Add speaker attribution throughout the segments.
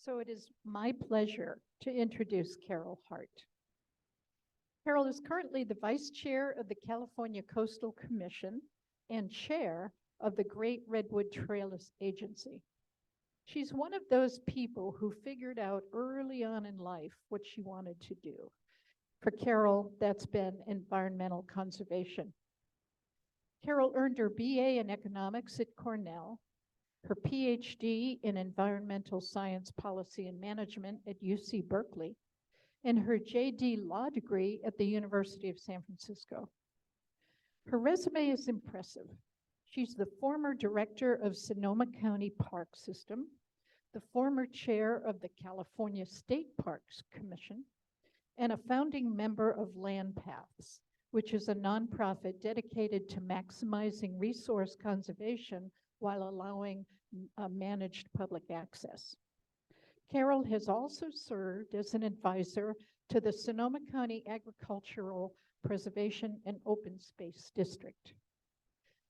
Speaker 1: So it is my pleasure to introduce Caryl Hart. Caryl is currently the Vice Chair of the California Coastal Commission and Chair of the Great Redwood Trails Agency. She's one of those people who figured out early on in life what she wanted to do. For Caryl, that's been environmental conservation. Caryl earned her BA in economics at Cornell, her PhD in environmental science policy and management at UC Berkeley, and her JD law degree at the University of San Francisco. Her resume is impressive. She's the former director of Sonoma County Park System, the former chair of the California State Parks Commission, and a founding member of Land Paths, which is a nonprofit dedicated to maximizing resource conservation while allowing managed public access. Caryl has also served as an advisor to the Sonoma County Agricultural Preservation and Open Space District.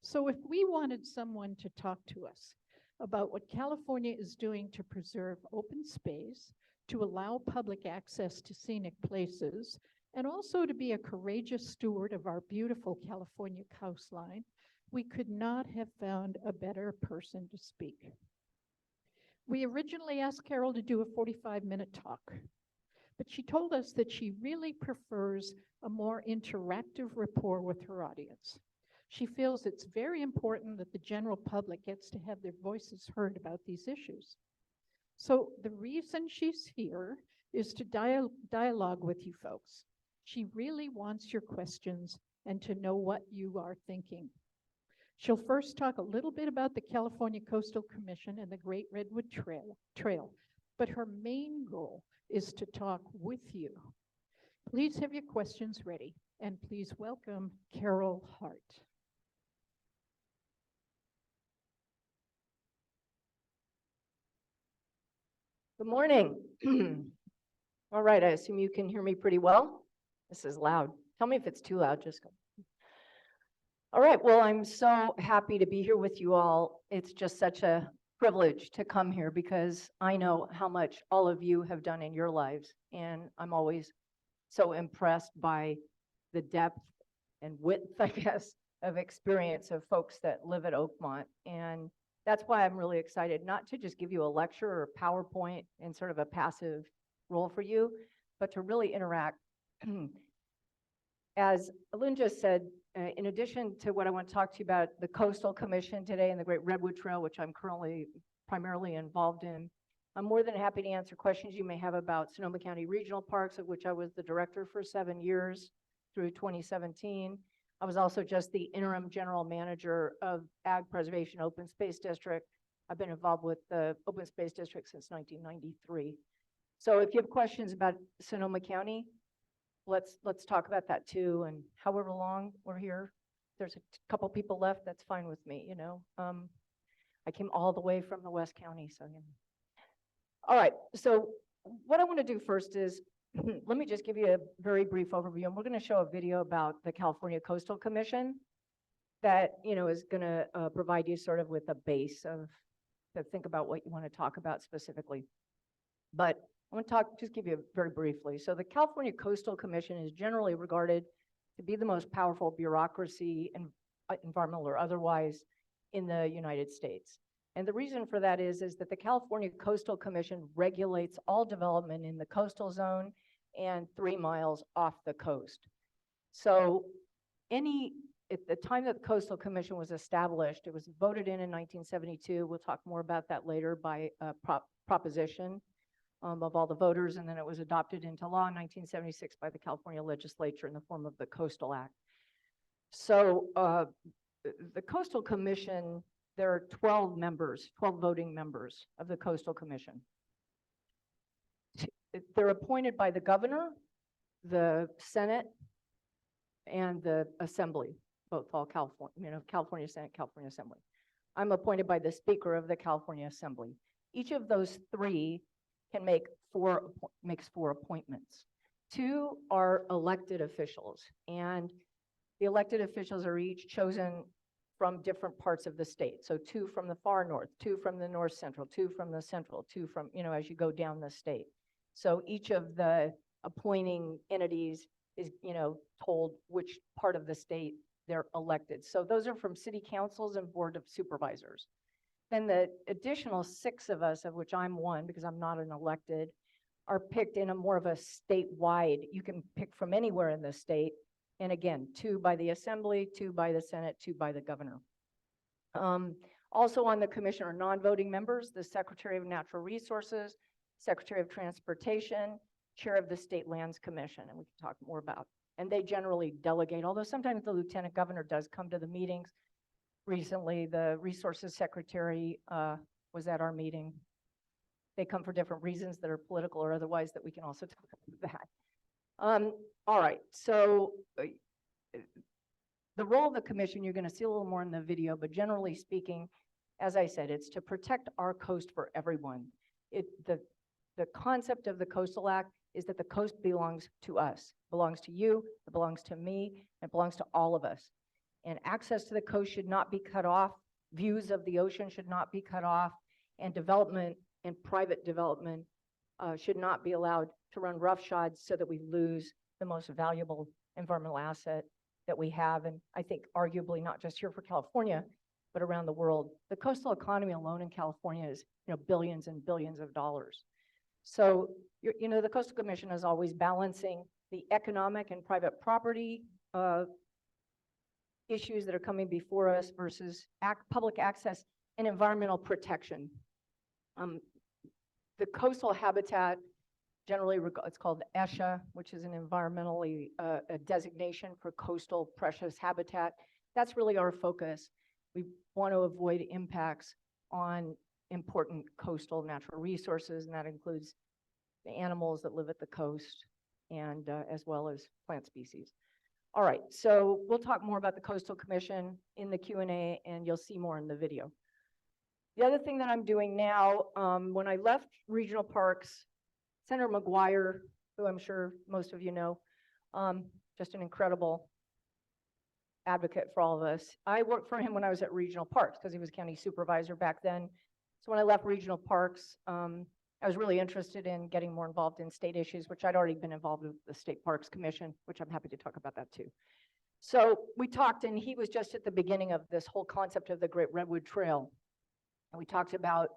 Speaker 1: So if we wanted someone to talk to us about what California is doing to preserve open space, to allow public access to scenic places, and also to be a courageous steward of our beautiful California coastline, we could not have found a better person to speak. We originally asked Caryl to do a 45-minute talk, but she told us that she really prefers a more interactive rapport with her audience. She feels it's very important that the general public gets to have their voices heard about these issues. So the reason she's here is to dialogue with you folks. She really wants your questions and to know what you are thinking. She'll first talk a little bit about the California Coastal Commission and the Great Redwood Trail, but her main goal is to talk with you. Please have your questions ready, and please welcome Caryl Hart.
Speaker 2: Good morning. All right, I assume you can hear me pretty well. This is loud. Tell me if it's too loud, just go. All right, well, I'm so happy to be here with you all. It's just such a privilege to come here because I know how much all of you have done in your lives. And I'm always so impressed by the depth and width, I guess, of experience of folks that live at Oakmont. And that's why I'm really excited, not to just give you a lecture or a PowerPoint in sort of a passive role for you, but to really interact. As Lynn just said, in addition to what I want to talk to you about, the Coastal Commission today and the Great Redwood Trail, which I'm currently primarily involved in, I'm more than happy to answer questions you may have about Sonoma County Regional Parks, of which I was the director for 7 years through 2017. I was also just the interim general manager of Ag Preservation Open Space District. I've been involved with the Open Space District since 1993. So if you have questions about Sonoma County, let's talk about that too. And however long we're here, there's a couple people left, that's fine with me, you know. I came all the way from the West County, so you know. All right, so what I want to do first is let me just give you a very brief overview, and we're going to show a video about the California Coastal Commission that, you know, is going to provide you sort of with a base of to think about what you want to talk about specifically. But I want to just give you very briefly. So the California Coastal Commission is generally regarded to be the most powerful bureaucracy, and environmental or otherwise, in the United States. And the reason for that is that the California Coastal Commission regulates all development in the coastal zone and 3 miles off the coast. So at the time that the Coastal Commission was established, it was voted in 1972. We'll talk more about that later by proposition of all the voters, and then it was adopted into law in 1976 by the California legislature in the form of the Coastal Act. So the Coastal Commission, there are 12 members, 12 voting members of the Coastal Commission. They're appointed by the governor, the Senate, and the Assembly, both all California, you know, California Senate, California Assembly. I'm appointed by the Speaker of the California Assembly. Each of those three can makes 4 appointments. 2 are elected officials, and the elected officials are each chosen from different parts of the state. So 2 from the far north, 2 from the north central, 2 from the central, 2 from, as you go down the state. So each of the appointing entities is, told which part of the state they're elected. So those are from city councils and board of supervisors. Then the additional 6 of us, of which I'm one because I'm not an elected, are picked in a more of a statewide. You can pick from anywhere in the state. And again, 2 by the Assembly, 2 by the Senate, 2 by the governor. Also on the commission are non-voting members, the Secretary of Natural Resources, Secretary of Transportation, Chair of the State Lands Commission, and we can talk more about. And they generally delegate, although sometimes the Lieutenant Governor does come to the meetings. Recently, the Resources Secretary was at our meeting. They come for different reasons that are political or otherwise that we can also talk about that. All right, so the role of the commission, you're going to see a little more in the video, but generally speaking, as I said, it's to protect our coast for everyone. The concept of the Coastal Act is that the coast belongs to us, belongs to you, it belongs to me, it belongs to all of us. And access to the coast should not be cut off, views of the ocean should not be cut off, and development and private development should not be allowed to run roughshod so that we lose the most valuable environmental asset that we have. And I think arguably not just here for California, but around the world. The coastal economy alone in California is, billions and billions of dollars. So, the Coastal Commission is always balancing the economic and private property issues that are coming before us versus public access and environmental protection. The coastal habitat, generally it's called ESHA, which is an environmentally a designation for coastal precious habitat. That's really our focus. We want to avoid impacts on important coastal natural resources, and that includes the animals that live at the coast and as well as plant species. All right, so we'll talk more about the Coastal Commission in the Q&A, and you'll see more in the video. The other thing that I'm doing now, when I left regional parks, Senator McGuire, who I'm sure most of you know, just an incredible advocate for all of us. I worked for him when I was at regional parks because he was county supervisor back then. So when I left regional parks, I was really interested in getting more involved in state issues, which I'd already been involved with the State Parks Commission, which I'm happy to talk about that too. So we talked, and he was just at the beginning of this whole concept of the Great Redwood Trail. And we talked about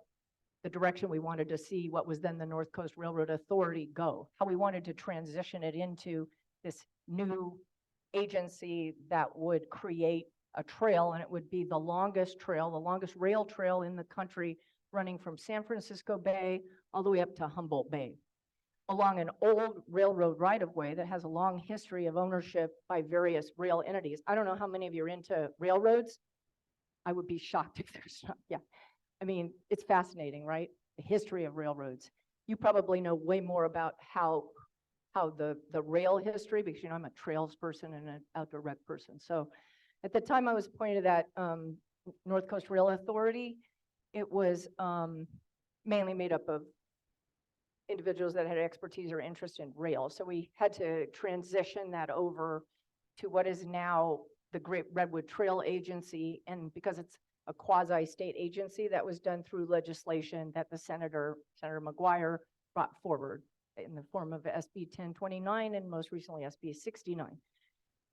Speaker 2: the direction we wanted to see what was then the North Coast Railroad Authority go, how we wanted to transition it into this new agency that would create a trail, and it would be the longest trail, the longest rail trail in the country, running from San Francisco Bay all the way up to Humboldt Bay, along an old railroad right-of-way that has a long history of ownership by various rail entities. I don't know how many of you are into railroads. I would be shocked if there's not. Yeah, I mean, it's fascinating, right? The history of railroads. You probably know way more about how the rail history, because I'm a trails person and an outdoor rec person. So at the time I was appointed at North Coast Rail Authority, it was mainly made up of individuals that had expertise or interest in rail. So we had to transition that over to what is now the Great Redwood Trail Agency. And because it's a quasi-state agency, that was done through legislation that the Senator McGuire brought forward in the form of SB 1029 and most recently SB 69.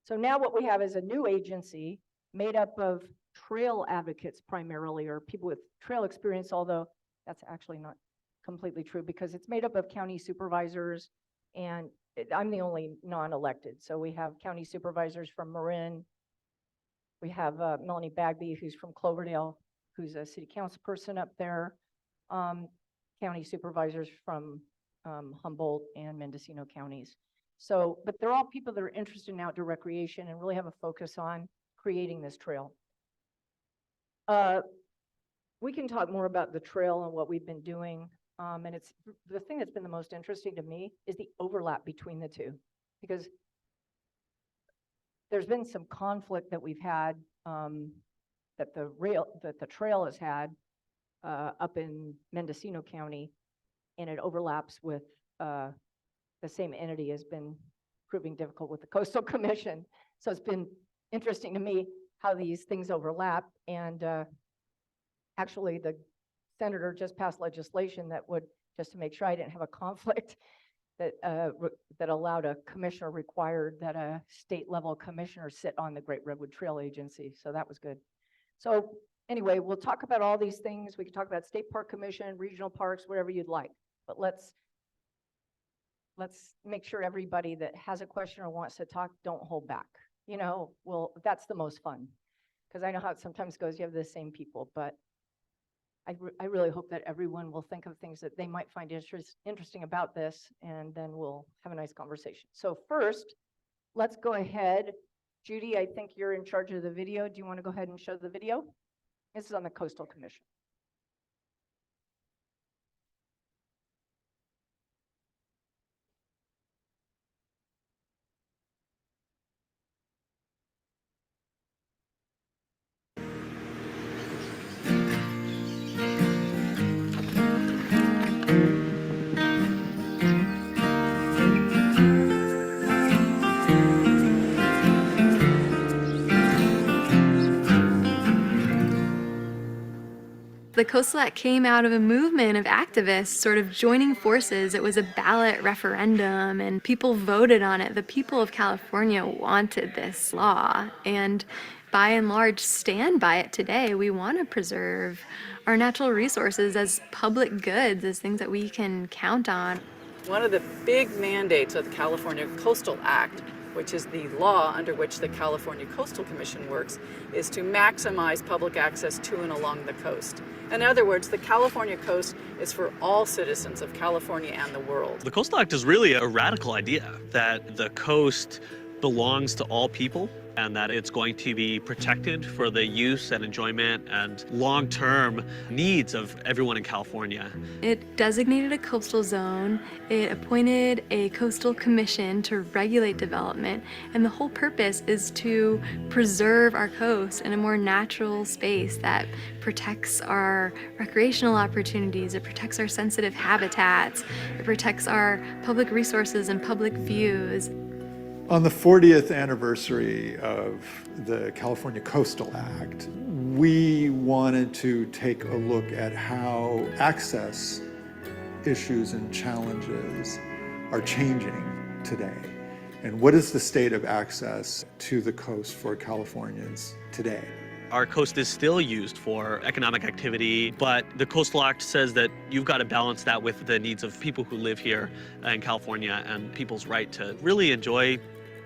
Speaker 2: So now what we have is a new agency made up of trail advocates primarily, or people with trail experience, although that's actually not completely true because it's made up of county supervisors, and I'm the only non-elected. So we have county supervisors from Marin. We have Melanie Bagby, who's from Cloverdale, who's a city council person up there. County supervisors from Humboldt and Mendocino counties. So, but they're all people that are interested in outdoor recreation and really have a focus on creating this trail. We can talk more about the trail and what we've been doing. And it's the thing that's been the most interesting to me is the overlap between the two, because there's been some conflict that we've had that the trail has had up in Mendocino County, and it overlaps with the same entity has been proving difficult with the Coastal Commission. So it's been interesting to me how these things overlap. And actually, the senator just passed legislation that would, just to make sure I didn't have a conflict, that that allowed a commissioner, required that a state level commissioner sit on the Great Redwood Trail Agency. So that was good. So anyway, we'll talk about all these things. We can talk about State Park Commission, regional parks, whatever you'd like. But let's make sure everybody that has a question or wants to talk, don't hold back. You know, well, that's the most fun, because I know how it sometimes goes. You have the same people, but I really hope that everyone will think of things that they might find interesting about this, and then we'll have a nice conversation. So first, let's go ahead. Judy, I think you're in charge of the video. Do you want to go ahead and show the video? This is on the Coastal Commission.
Speaker 3: The Coastal Act came out of a movement of activists sort of joining forces. It was a ballot referendum and people voted on it. The people of California wanted this law and by and large stand by it today. We want to preserve our natural resources as public goods, as things that we can count on.
Speaker 4: One of the big mandates of the California Coastal Act, which is the law under which the California Coastal Commission works, is to maximize public access to and along the coast. In other words, the California coast is for all citizens of California and the world.
Speaker 5: The Coastal Act is really a radical idea that the coast belongs to all people and that it's going to be protected for the use and enjoyment and long-term needs of everyone in California.
Speaker 3: It designated a coastal zone, it appointed a coastal commission to regulate development, and the whole purpose is to preserve our coast in a more natural space that protects our recreational opportunities, it protects our sensitive habitats, it protects our public resources and public views.
Speaker 6: On the 40th anniversary of the California Coastal Act, we wanted to take a look at how access issues and challenges are changing today. And what is the state of access to the coast for Californians today?
Speaker 5: Our coast is still used for economic activity, but the Coastal Act says that you've got to balance that with the needs of people who live here in California and people's right to really enjoy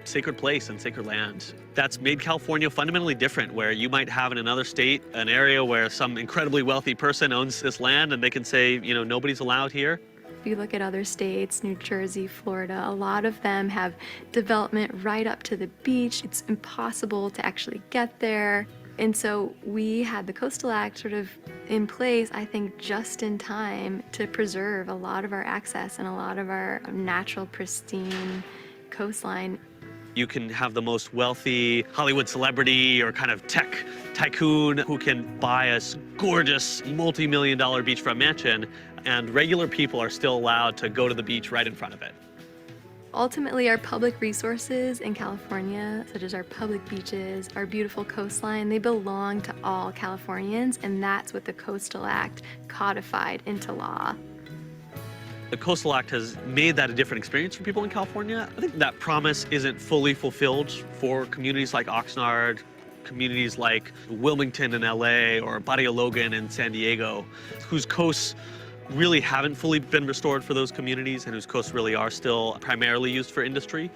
Speaker 5: sacred place and sacred land. That's made California fundamentally different, where you might have in another state an area where some incredibly wealthy person owns this land and they can say, you know, nobody's allowed here.
Speaker 3: If you look at other states, New Jersey, Florida, a lot of them have development right up to the beach. It's impossible to actually get there. And so we had the Coastal Act sort of in place, I think, just in time to preserve a lot of our access and a lot of our natural, pristine coastline.
Speaker 5: You can have the most wealthy Hollywood celebrity or kind of tech tycoon who can buy a gorgeous multi-million-dollar beachfront mansion, and regular people are still allowed to go to the beach right in front of it.
Speaker 3: Ultimately, our public resources in California, such as our public beaches, our beautiful coastline, they belong to all Californians, and that's what the Coastal Act codified into law.
Speaker 5: The Coastal Act has made that a different experience for people in California. I think that promise isn't fully fulfilled for communities like Oxnard, communities like Wilmington in LA or Bahia Logan in San Diego, whose coasts really haven't fully been restored for those communities and whose coasts really are still primarily used for industry.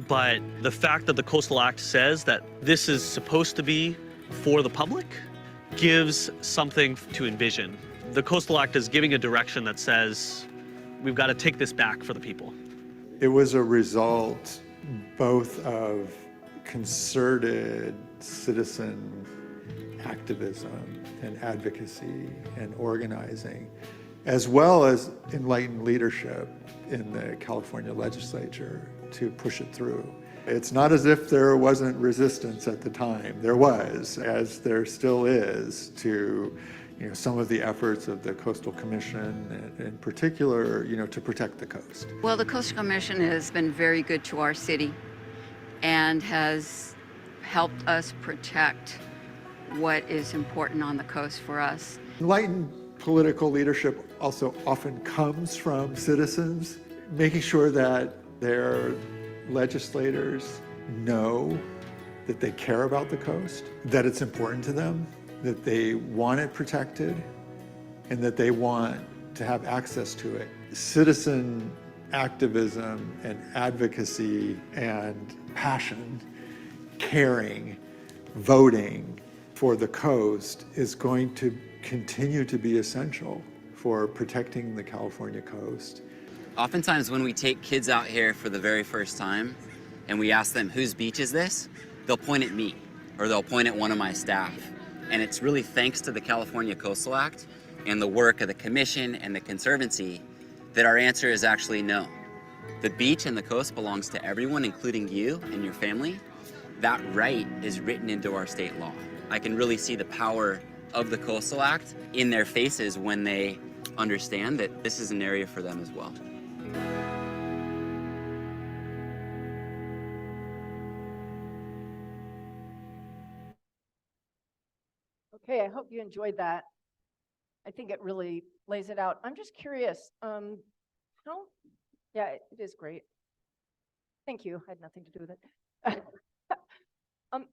Speaker 5: But the fact that the Coastal Act says that this is supposed to be for the public gives something to envision. The Coastal Act is giving a direction that says, we've got to take this back for the people.
Speaker 6: It was a result both of concerted citizen activism and advocacy and organizing, as well as enlightened leadership in the California legislature to push it through. It's not as if there wasn't resistance at the time. There was, as there still is, to some of the efforts of the Coastal Commission, in particular, to protect the coast.
Speaker 7: Well, the Coastal Commission has been very good to our city and has helped us protect what is important on the coast for us.
Speaker 6: Enlightened political leadership also often comes from citizens, making sure that their legislators know that they care about the coast, that it's important to them, that they want it protected, and that they want to have access to it. Citizen activism and advocacy and passion, caring, voting for the coast is going to continue to be essential for protecting the California coast.
Speaker 8: Oftentimes when we take kids out here for the very first time and we ask them, whose beach is this? They'll point at me or they'll point at one of my staff. And it's really thanks to the California Coastal Act and the work of the Commission and the Conservancy that our answer is actually no. The beach and the coast belongs to everyone, including you and your family. That right is written into our state law. I can really see the power of the Coastal Act in their faces when they understand that this is an area for them as well.
Speaker 2: Okay, I hope you enjoyed that. I think it really lays it out. I'm just curious, yeah, it is great. Thank you. I had nothing to do with it.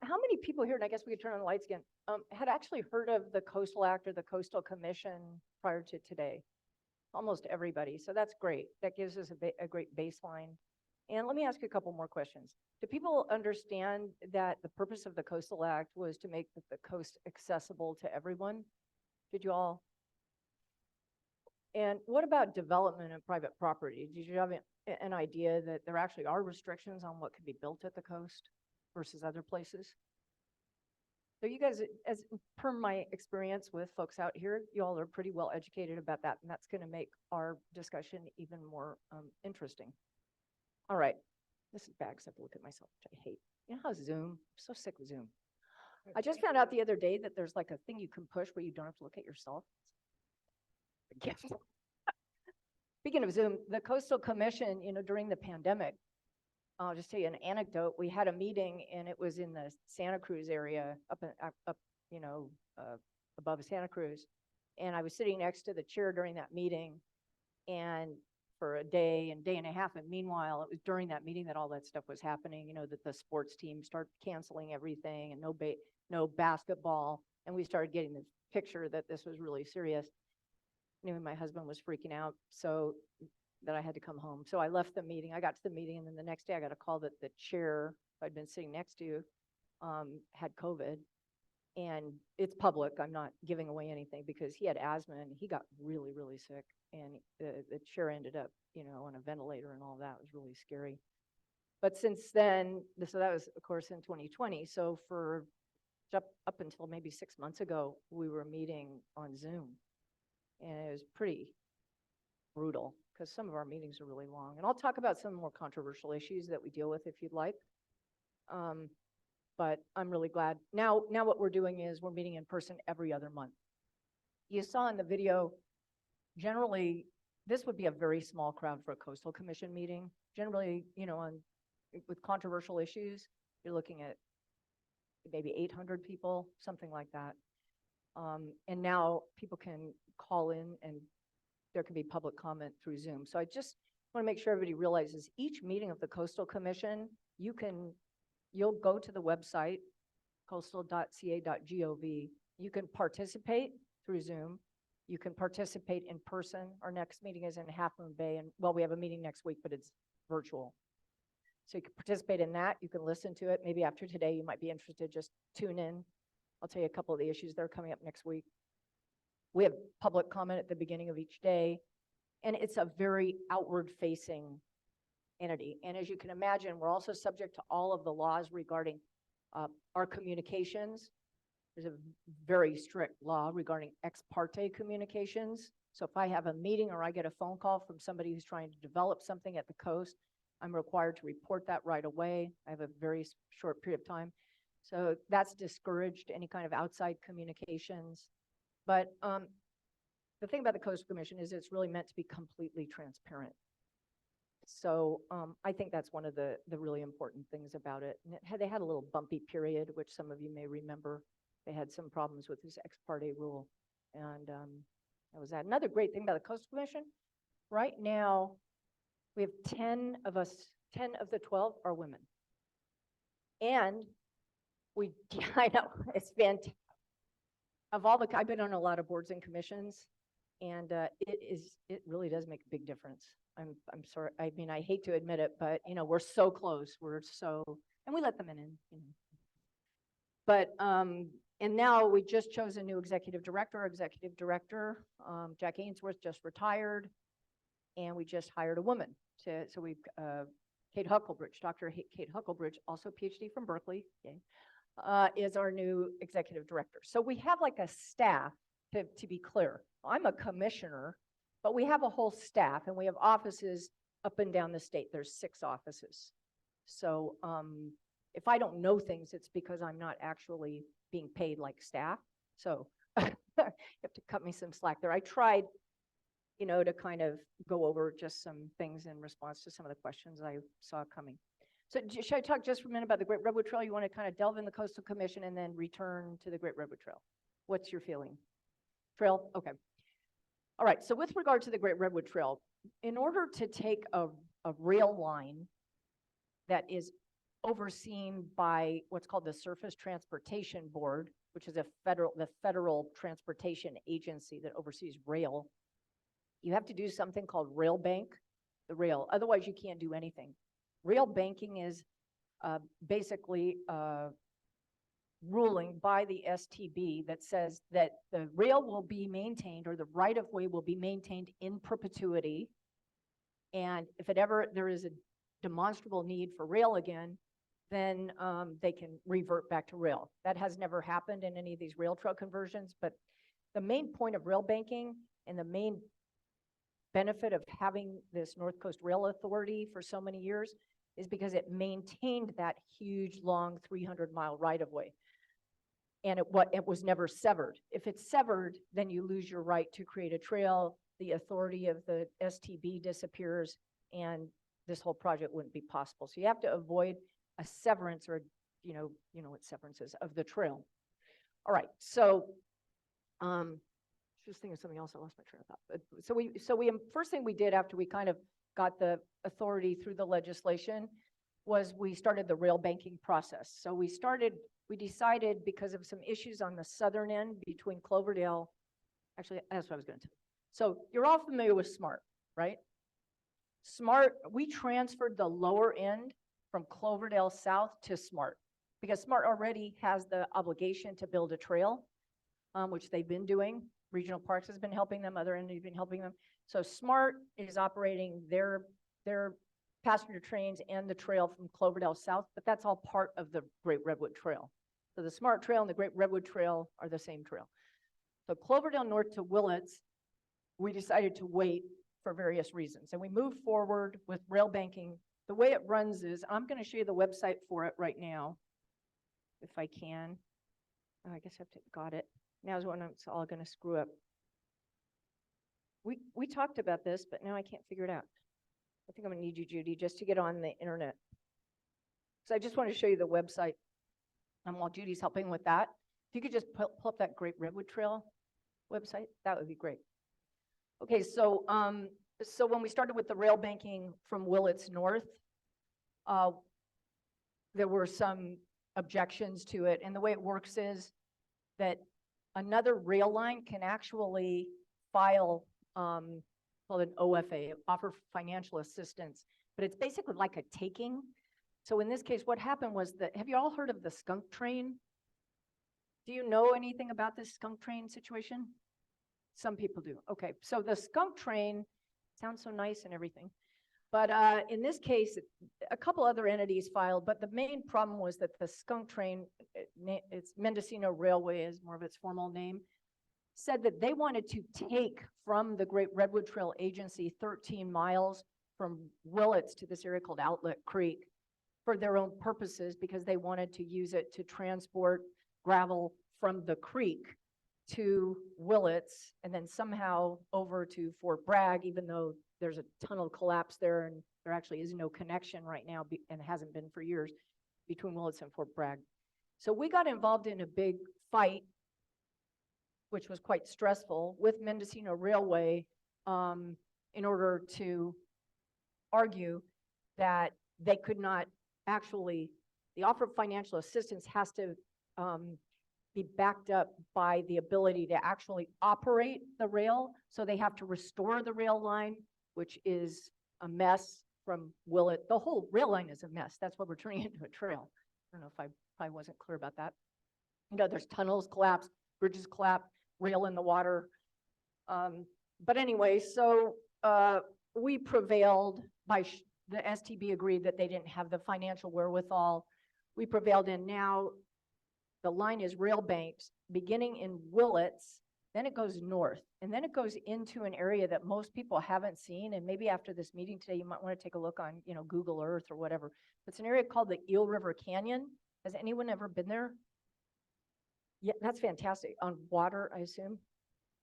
Speaker 2: How many people here, and I guess we could turn on the lights again, had actually heard of the Coastal Act or the Coastal Commission prior to today? Almost everybody, so that's great. That gives us a great baseline. And let me ask you a couple more questions. Do people understand that the purpose of the Coastal Act was to make the coast accessible to everyone? Did you all? And what about development and private property? Did you have an idea that there actually are restrictions on what could be built at the coast versus other places? So you guys, as per my experience with folks out here, you all are pretty well educated about that, and that's going to make our discussion even more interesting. All right, this is bad because I have to look at myself, which I hate. You know how Zoom, I'm so sick of Zoom. I just found out the other day that there's like a thing you can push where you don't have to look at yourself. Speaking of Zoom, the Coastal Commission, during the pandemic, I'll just tell you an anecdote. We had a meeting and it was in the Santa Cruz area up above Santa Cruz. And I was sitting next to the chair during that meeting and for a day and a half. And meanwhile, it was during that meeting that all that stuff was happening, that the sports team started canceling everything and no basketball. And we started getting the picture that this was really serious. Anyway, my husband was freaking out, so that I had to come home. So I left the meeting. I got to the meeting, and then the next day I got a call that the chair I'd been sitting next to had COVID. And it's public. I'm not giving away anything because he had asthma and he got really, really sick. And the chair ended up, on a ventilator and all that. It was really scary. But since then, so that was, of course, in 2020. So for up until maybe 6 months ago, we were meeting on Zoom. And it was pretty brutal because some of our meetings are really long. And I'll talk about some more controversial issues that we deal with if you'd like. But I'm really glad. Now what we're doing is we're meeting in person every other month. You saw in the video, generally, this would be a very small crowd for a Coastal Commission meeting. Generally, with controversial issues, you're looking at maybe 800 people, something like that. And now people can call in and there can be public comment through Zoom. So I just want to make sure everybody realizes each meeting of the Coastal Commission, you'll go to the website, coastal.ca.gov. You can participate through Zoom. You can participate in person. Our next meeting is in Half Moon Bay, and we have a meeting next week, but it's virtual. So you can participate in that. You can listen to it. Maybe after today, you might be interested, just tune in. I'll tell you a couple of the issues that are coming up next week. We have public comment at the beginning of each day, and it's a very outward-facing entity. And as you can imagine, we're also subject to all of the laws regarding our communications. There's a very strict law regarding ex parte communications. So if I have a meeting or I get a phone call from somebody who's trying to develop something at the coast, I'm required to report that right away. I have a very short period of time. So that's discouraged, any kind of outside communications. But the thing about the Coastal Commission is it's really meant to be completely transparent. So I think that's one of the really important things about it. And they had a little bumpy period, which some of you may remember. they had some problems with this ex parte rule. And that was that. Another great thing about the Coastal Commission, right now, we have 10 of us, 10 of the 12 are women. And we, I know, it's fantastic. Of all the, I've been on a lot of boards and commissions, and it really does make a big difference. I'm sorry, I mean, I hate to admit it, but you know, we're so close, and we let them in, you know. But, and now we just chose a new executive director. Our executive director, Jack Ainsworth, just retired, and we just hired a woman. So we've, Kate Huckelbridge, Dr. Kate Huckelbridge, also PhD from Berkeley, yay, is our new executive director. So we have like a staff, to be clear. I'm a commissioner, but we have a whole staff, and we have offices up and down the state. There's 6 offices. So if I don't know things, it's because I'm not actually being paid like staff. So you have to cut me some slack there. I tried, you know, to kind of go over just some things in response to some of the questions I saw coming. So should I talk just for a minute about the Great Redwood Trail? You want to kind of delve in the Coastal Commission and then return to the Great Redwood Trail? What's your feeling? Trail? Okay. All right. So with regard to the Great Redwood Trail, in order to take a rail line that is overseen by what's called the Surface Transportation Board, which is the federal transportation agency that oversees rail, you have to do something called rail bank the rail. Otherwise, you can't do anything. Rail banking is basically ruling by the STB that says that the rail will be maintained, or the right-of-way will be maintained in perpetuity. And if there is a demonstrable need for rail again, then they can revert back to rail. That has never happened in any of these rail trail conversions, but the main point of rail banking and the main benefit of having this North Coast Rail Authority for so many years is because it maintained that huge, long 300-mile right-of-way. And it was never severed. If it's severed, then you lose your right to create a trail, the authority of the STB disappears, and this whole project wouldn't be possible. So you have to avoid a severance, or you know what severance is, of the trail. All right, so just thinking of something else, I lost my train of thought. So we first thing we did after we kind of got the authority through the legislation was we started the rail banking process. So we decided, because of some issues on the southern end between Cloverdale, actually, that's what I was going to tell you. So you're all familiar with SMART, right? SMART, we transferred the lower end from Cloverdale South to SMART, because SMART already has the obligation to build a trail, which they've been doing. Regional Parks has been helping them, other entities have been helping them. So SMART is operating their passenger trains and the trail from Cloverdale South, but that's all part of the Great Redwood Trail. So the SMART Trail and the Great Redwood Trail are the same trail. So Cloverdale North to Willits, we decided to wait for various reasons. And we moved forward with rail banking. The way it runs is, I'm going to show you the website for it right now, if I can. Oh, I guess I have to, got it. Now's when it's all going to screw up. We talked about this, but now I can't figure it out. I think I'm going to need you, Judy, just to get on the internet. So I just want to show you the website. And while Judy's helping with that, if you could just pull up that Great Redwood Trail website, that would be great. Okay, so so when we started with the rail banking from Willits North, there were some objections to it. And the way it works is that another rail line can actually file called an OFA, offer financial assistance, but it's basically like a taking. So in this case, what happened was that, have you all heard of the skunk train? Do you know anything about this skunk train situation? Some people do. Okay, so the skunk train sounds so nice and everything, but in this case, a couple other entities filed, but the main problem was that the skunk train, it's Mendocino Railway is more of its formal name, said that they wanted to take from the Great Redwood Trail Agency 13 miles from Willits to this area called Outlet Creek for their own purposes, because they wanted to use it to transport gravel from the creek to Willits and then somehow over to Fort Bragg, even though there's a tunnel collapse there and there actually is no connection right now and hasn't been for years between Willits and Fort Bragg. So we got involved in a big fight, which was quite stressful, with Mendocino Railway in order to argue that they could not actually, the offer of financial assistance has to be backed up by the ability to actually operate the rail. So they have to restore the rail line, which is a mess from Willett. The whole rail line is a mess. That's why we're turning it into a trail. I don't know if I probably wasn't clear about that. You know, there's tunnels collapsed, bridges collapsed, rail in the water. But anyway, so we prevailed by, the STB agreed that they didn't have the financial wherewithal. We prevailed, and now the line is rail banked beginning in Willits, then it goes north, and then it goes into an area that most people haven't seen. And maybe after this meeting today, you might want to take a look on, you know, Google Earth or whatever. It's an area called the Eel River Canyon. Has anyone ever been there? Yeah, that's fantastic. On water, I assume?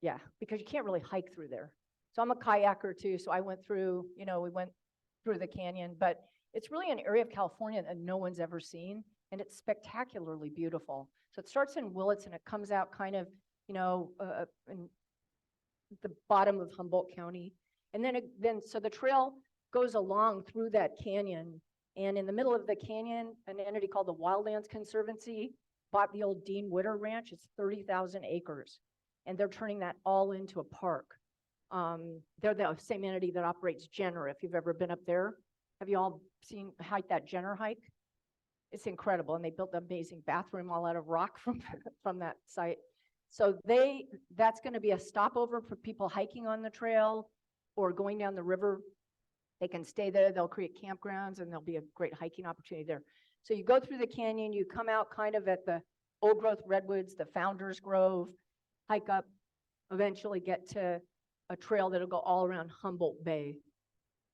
Speaker 2: Yeah, because you can't really hike through there. So I'm a kayaker too, so I went through, you know, we went through the canyon, but it's really an area of California that no one's ever seen, and it's spectacularly beautiful. So it starts in Willits and it comes out kind of, you know, in the bottom of Humboldt County. And then so the trail goes along through that canyon, and in the middle of the canyon, an entity called the Wildlands Conservancy bought the old Dean Witter Ranch. It's 30,000 acres, and they're turning that all into a park. They're the same entity that operates Jenner. If you've ever been up there, have you all seen that Jenner hike? It's incredible, and they built an amazing bathroom all out of rock from that site. So that's going to be a stopover for people hiking on the trail or going down the river. They can stay there. They'll create campgrounds, and there'll be a great hiking opportunity there. So you go through the canyon, you come out kind of at the old growth redwoods, the Founders Grove, hike up, eventually get to a trail that'll go all around Humboldt Bay.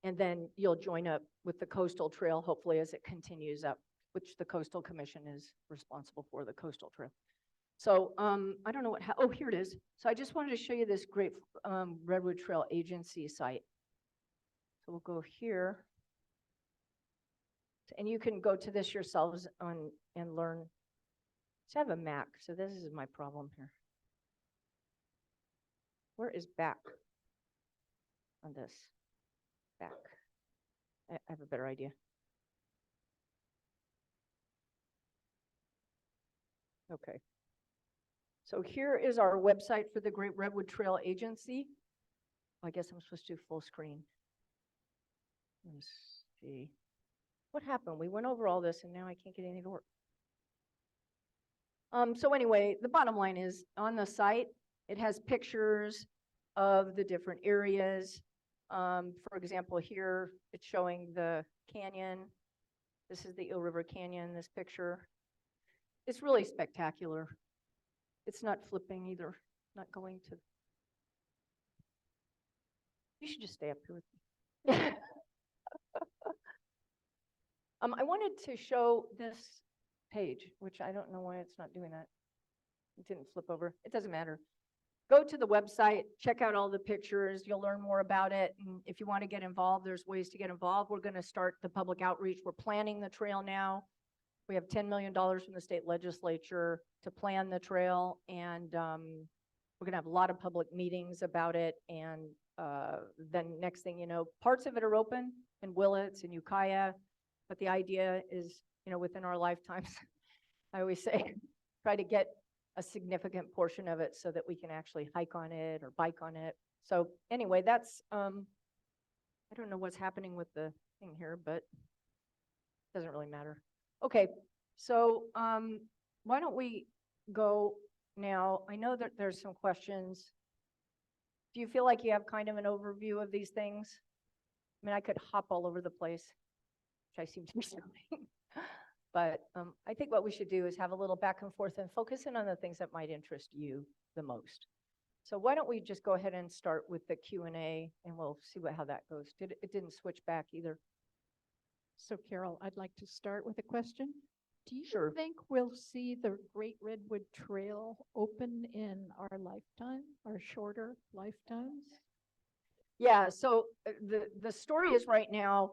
Speaker 2: And then you'll join up with the coastal trail, hopefully, as it continues up, which the Coastal Commission is responsible for, the coastal trail. So I don't know oh, here it is. So I just wanted to show you this great Redwood Trail Agency site. So we'll go here. And you can go to this yourselves and learn. So I have a Mac, so this is my problem here. Where is back on this? Back. I have a better idea. Okay. So here is our website for the Great Redwood Trail Agency. I guess I'm supposed to do full screen. Let's see. What happened? We went over all this and now I can't get anything to work. So anyway, the bottom line is on the site, it has pictures of the different areas. For example, here it's showing the canyon. This is the Eel River Canyon, this picture. It's really spectacular. It's not flipping either, not going to. You should just stay up here with me. I wanted to show this page, which I don't know why it's not doing that. It didn't flip over. It doesn't matter. Go to the website, check out all the pictures. You'll learn more about it. And if you want to get involved, there's ways to get involved. We're going to start the public outreach. We're planning the trail now. We have $10 million from the state legislature to plan the trail. And we're going to have a lot of public meetings about it. And then next thing you know, parts of it are open in Willits and Ukiah. But the idea is, you know, within our lifetimes, I always say, try to get a significant portion of it so that we can actually hike on it or bike on it. So anyway, that's, I don't know what's happening with the thing here, but it doesn't really matter. Okay, so why don't we go now? I know that there's some questions. Do you feel like you have kind of an overview of these things? I mean, I could hop all over the place, which I seem to be doing. But I think what we should do is have a little back and forth and focus in on the things that might interest you the most. So why don't we just go ahead and start with the Q&A and we'll see how that goes. It didn't switch back either.
Speaker 1: So Caryl, I'd like to start with a question. Do you
Speaker 2: Sure.
Speaker 1: think we'll see the Great Redwood Trail open in our lifetime, our shorter lifetimes?
Speaker 2: Yeah, so the story is right now,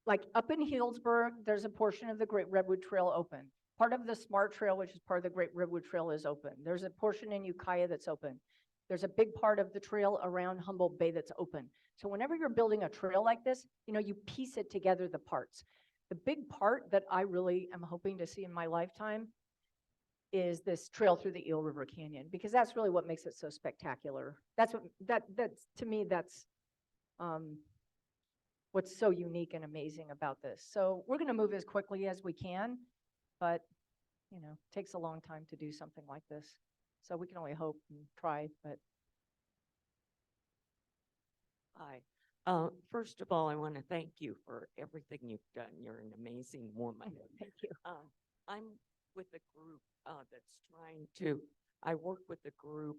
Speaker 2: like up in Healdsburg, there's a portion of the Great Redwood Trail open. Part of the Smart Trail, which is part of the Great Redwood Trail, is open. There's a portion in Ukiah that's open. There's a big part of the trail around Humboldt Bay that's open. So whenever you're building a trail like this, you know, you piece it together, the parts. The big part that I really am hoping to see in my lifetime is this trail through the Eel River Canyon, because that's really what makes it so spectacular. That's to me, that's what's so unique and amazing about this. So we're gonna move as quickly as we can, but you know, it takes a long time to do something like this. So we can only hope and try, but.
Speaker 9: Hi. First of all, I want to thank you for everything you've done. You're an amazing woman.
Speaker 2: Thank you.
Speaker 9: I'm with a group I work with a group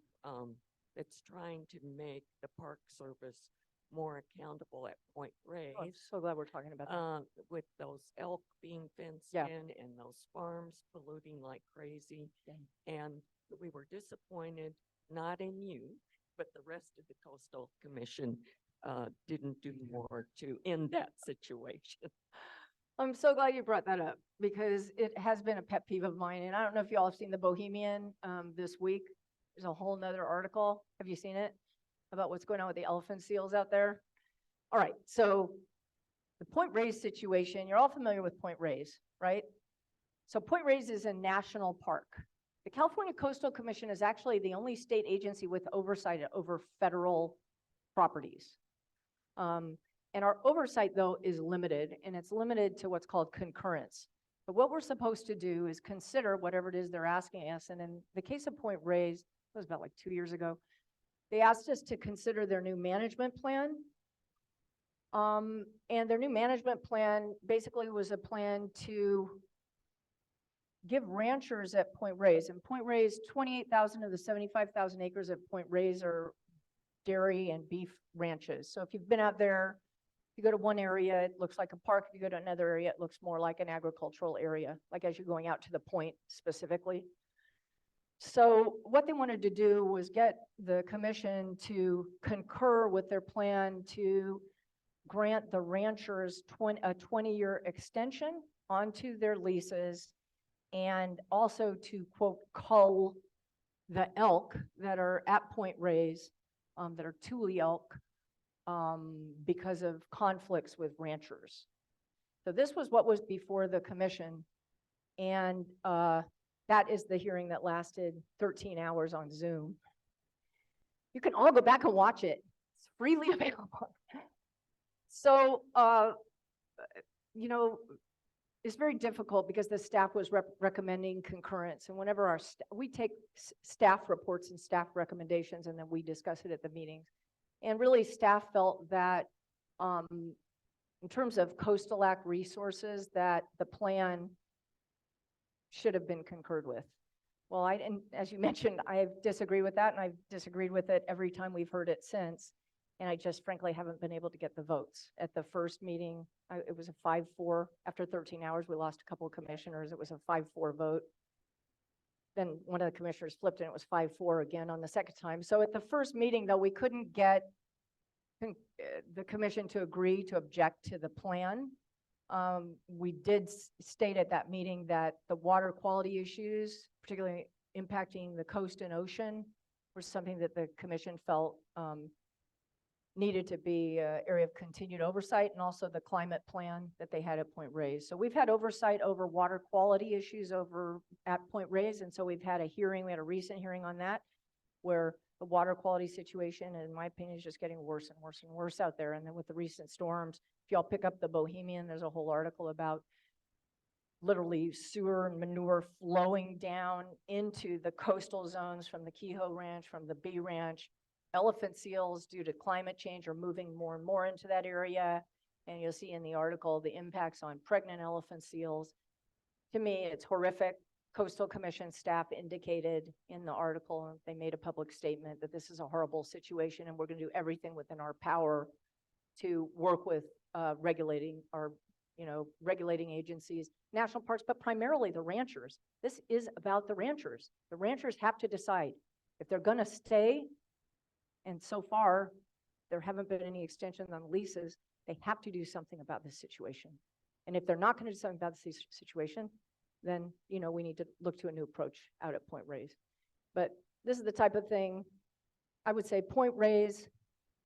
Speaker 9: that's trying to make the Park Service more accountable at Point Reyes.
Speaker 2: Oh, I'm so glad we're talking about that.
Speaker 9: With those elk being fenced
Speaker 2: Yeah.
Speaker 9: in and those farms polluting like crazy. And we were disappointed, not in you, but the rest of the Coastal Commission didn't do more to end that situation.
Speaker 2: I'm so glad you brought that up, because it has been a pet peeve of mine. And I don't know if you all have seen the Bohemian this week. There's a whole nother article. Have you seen it? About what's going on with the elephant seals out there? All right, so the Point Reyes situation, you're all familiar with Point Reyes, right? So Point Reyes is a national park. The California Coastal Commission is actually the only state agency with oversight over federal properties. And our oversight, though, is limited, and it's limited to what's called concurrence. But what we're supposed to do is consider whatever it is they're asking us. And in the case of Point Reyes, it was about like 2 years ago, they asked us to consider their new management plan. And their new management plan basically was a plan to give ranchers at Point Reyes, and Point Reyes, 28,000 of the 75,000 acres at Point Reyes are dairy and beef ranches. So if you've been out there, if you go to one area, it looks like a park. If you go to another area, it looks more like an agricultural area, like as you're going out to the point specifically. So what they wanted to do was get the commission to concur with their plan to grant the ranchers a 20-year extension onto their leases, and also to, quote, cull the elk that are at Point Reyes, that are Thule elk, because of conflicts with ranchers. So this was what was before the commission, and that is the hearing that lasted 13 hours on Zoom. You can all go back and watch it. It's freely available. So, you know, it's very difficult because the staff was recommending concurrence, and whenever we take staff reports and staff recommendations, and then we discuss it at the meetings. And really, staff felt that in terms of Coastal Act resources, that the plan should have been concurred with. Well, and as you mentioned, I disagree with that, and I've disagreed with it every time we've heard it since. And I just frankly haven't been able to get the votes. At the first meeting, it was a 5-4. After 13 hours, we lost a couple of commissioners. It was a 5-4 vote. Then one of the commissioners flipped and it was 5-4 again on the second time. So at the first meeting, though, we couldn't get the commission to agree to object to the plan. We did state at that meeting that the water quality issues, particularly impacting the coast and ocean, were something that the commission felt needed to be an area of continued oversight, and also the climate plan that they had at Point Reyes. So we've had oversight over water quality issues at Point Reyes, and so we've had a hearing, we had a recent hearing on that, where the water quality situation, in my opinion, is just getting worse and worse and worse out there. And then with the recent storms, if y'all pick up the Bohemian, there's a whole article about literally sewer and manure flowing down into the coastal zones from the Kehoe Ranch, from the Bee Ranch. Elephant seals, due to climate change, are moving more and more into that area. And you'll see in the article the impacts on pregnant elephant seals. To me, it's horrific. Coastal Commission staff indicated in the article, they made a public statement that this is a horrible situation, and we're going to do everything within our power to work with regulating agencies, national parks, but primarily the ranchers. This is about the ranchers. The ranchers have to decide if they're going to stay. And so far, there haven't been any extensions on leases. They have to do something about this situation. And if they're not going to do something about this situation, then, we need to look to a new approach out at Point Reyes. But this is the type of thing, I would say Point Reyes,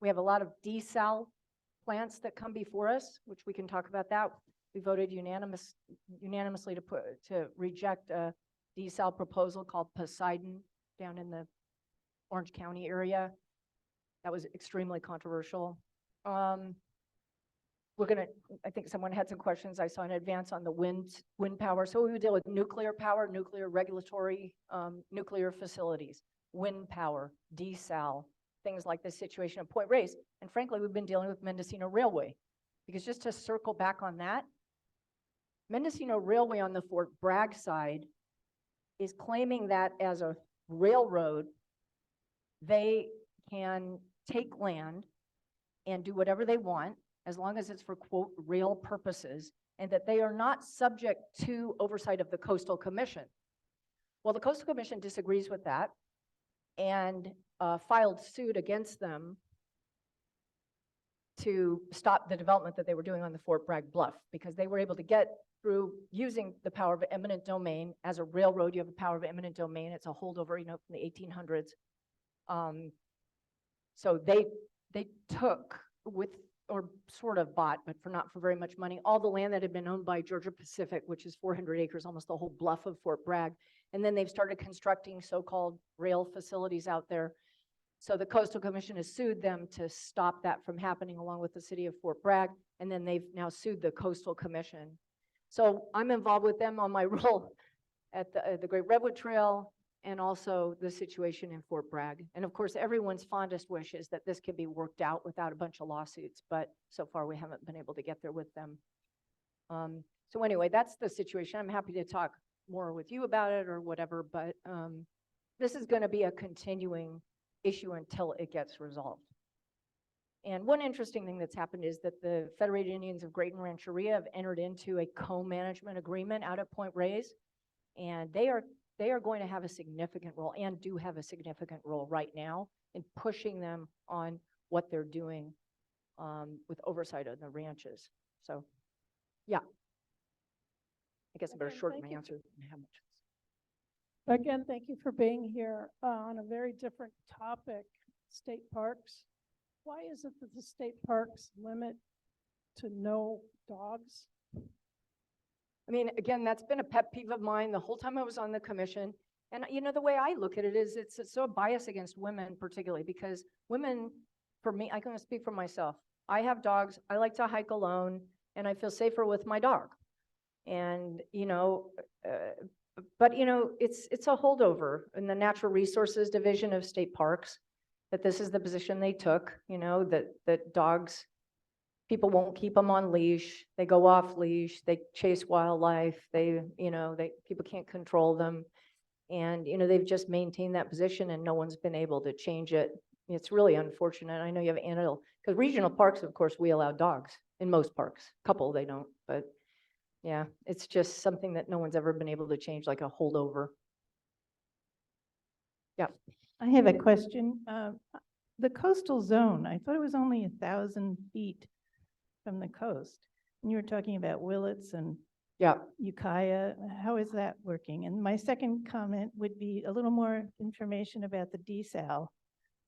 Speaker 2: we have a lot of desal plants that come before us, which we can talk about that. We voted unanimously to reject a desal proposal called Poseidon down in the Orange County area. That was extremely controversial. I think someone had some questions I saw in advance on the wind power. So we would deal with nuclear power, nuclear regulatory, nuclear facilities, wind power, desal, things like this situation at Point Reyes. And frankly, we've been dealing with Mendocino Railway, because just to circle back on that, Mendocino Railway on the Fort Bragg side is claiming that as a railroad, they can take land and do whatever they want, as long as it's for, quote, rail purposes, and that they are not subject to oversight of the Coastal Commission. Well, the Coastal Commission disagrees with that and filed suit against them to stop the development that they were doing on the Fort Bragg Bluff, because they were able to get through using the power of eminent domain. As a railroad, you have the power of eminent domain. It's a holdover, from the 1800s. So they took or sort of bought, but not for very much money, all the land that had been owned by Georgia Pacific, which is 400 acres, almost the whole bluff of Fort Bragg. And then they've started constructing so-called rail facilities out there. So the Coastal Commission has sued them to stop that from happening, along with the city of Fort Bragg. And then they've now sued the Coastal Commission. So I'm involved with them on my role at the Great Redwood Trail, and also the situation in Fort Bragg. And of course, everyone's fondest wish is that this can be worked out without a bunch of lawsuits, but so far we haven't been able to get there with them. So anyway, that's the situation. I'm happy to talk more with you about it or whatever, but this is going to be a continuing issue until it gets resolved. And one interesting thing that's happened is that the Federated Indians of Great and Rancheria have entered into a co-management agreement out at Point Reyes, and they are going to have a significant role, and do have a significant role right now, in pushing them on what they're doing with oversight of the ranches. So, yeah. I guess I better
Speaker 1: Okay,
Speaker 2: shorten
Speaker 1: thank
Speaker 2: my
Speaker 1: you.
Speaker 2: answer than how much.
Speaker 10: Again, thank you for being here on a very different topic, state parks. Why is it that the state parks limit to no dogs?
Speaker 2: I mean, again, that's been a pet peeve of mine the whole time I was on the commission. And the way I look at it is it's so a bias against women particularly, because women, for me, I can speak for myself. I have dogs. I like to hike alone, and I feel safer with my dog. And, but it's a holdover in the Natural Resources Division of State Parks, that this is the position they took, that dogs, people won't keep them on leash. They go off leash. They chase wildlife. People can't control them. And, they've just maintained that position, and no one's been able to change it. It's really unfortunate. I know you have animal, because regional parks, of course, we allow dogs in most parks. A couple they don't, but yeah, it's just something that no one's ever been able to change, like a holdover. Yeah.
Speaker 10: I have a question. The coastal zone, I thought it was only 1,000 feet from the coast. And you were talking about Willits and
Speaker 2: Yeah.
Speaker 10: Ukiah. How is that working? And my second comment would be a little more information about the desal.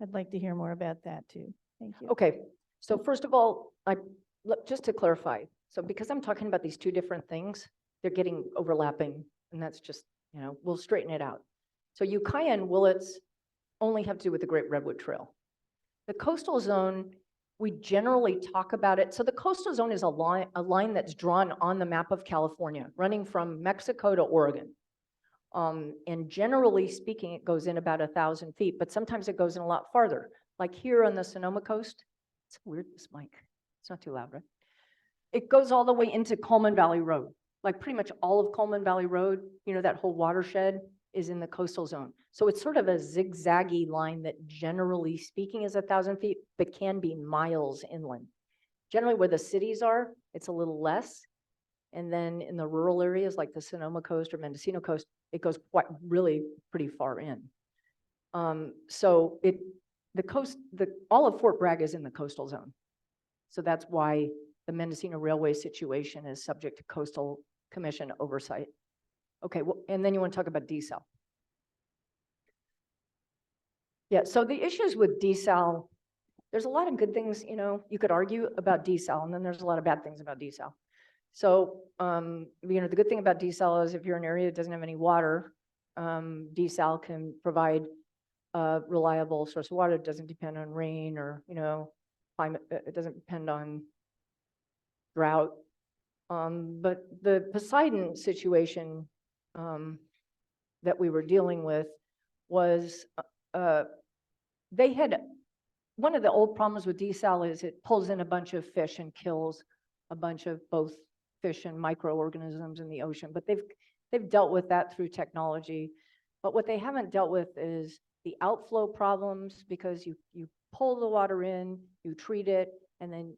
Speaker 10: I'd like to hear more about that too. Thank you.
Speaker 2: Okay. So first of all, just to clarify, so because I'm talking about these two different things, they're getting overlapping, and that's just, we'll straighten it out. So Ukiah and Willits only have to do with the Great Redwood Trail. The coastal zone, we generally talk about it. So the coastal zone is a line that's drawn on the map of California, running from Mexico to Oregon. And generally speaking, it goes in about 1,000 feet, but sometimes it goes in a lot farther. Like here on the Sonoma coast, it's weird, this mic, it's not too loud, right? It goes all the way into Coleman Valley Road. Like pretty much all of Coleman Valley Road, that whole watershed is in the coastal zone. So it's sort of a zigzaggy line that generally speaking is 1,000 feet, but can be miles inland. Generally where the cities are, it's a little less. And then in the rural areas like the Sonoma coast or Mendocino coast, it goes really pretty far in. So all of Fort Bragg is in the coastal zone. So that's why the Mendocino Railway situation is subject to Coastal Commission oversight. Okay, well, and then you want to talk about desal. Yeah, so the issues with desal, there's a lot of good things, you know, you could argue about desal, and then there's a lot of bad things about desal. So, you know, the good thing about desal is if you're in an area that doesn't have any water, desal can provide a reliable source of water. It doesn't depend on rain or, you know, climate. It doesn't depend on drought. But the Poseidon situation that we were dealing with was they had, one of the old problems with desal is it pulls in a bunch of fish and kills a bunch of both fish and microorganisms in the ocean. But they've dealt with that through technology. But what they haven't dealt with is the outflow problems, because you pull the water in, you treat it, and then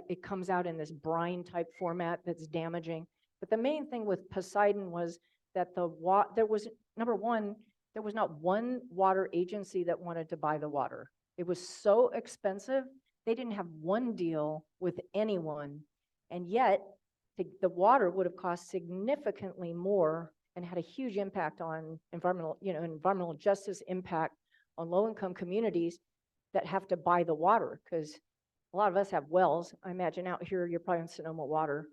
Speaker 2: it comes out in this brine type format that's damaging. But the main thing with Poseidon was that there was, number one, there was not one water agency that wanted to buy the water. It was so expensive. They didn't have one deal with anyone. And yet the water would have cost significantly more and had a huge impact on environmental justice impact on low-income communities that have to buy the water, because a lot of us have wells. I imagine out here you're probably on Sonoma water,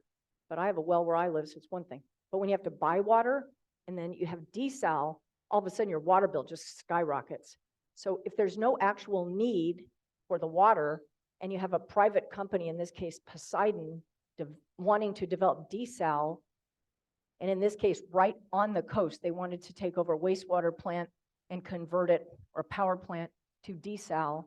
Speaker 2: but I have a well where I live, so it's one thing. But when you have to buy water and then you have desal, all of a sudden your water bill just skyrockets. So if there's no actual need for the water and you have a private company, in this case Poseidon, wanting to develop desal, and in this case right on the coast, they wanted to take over a wastewater plant and convert it, or a power plant, to desal,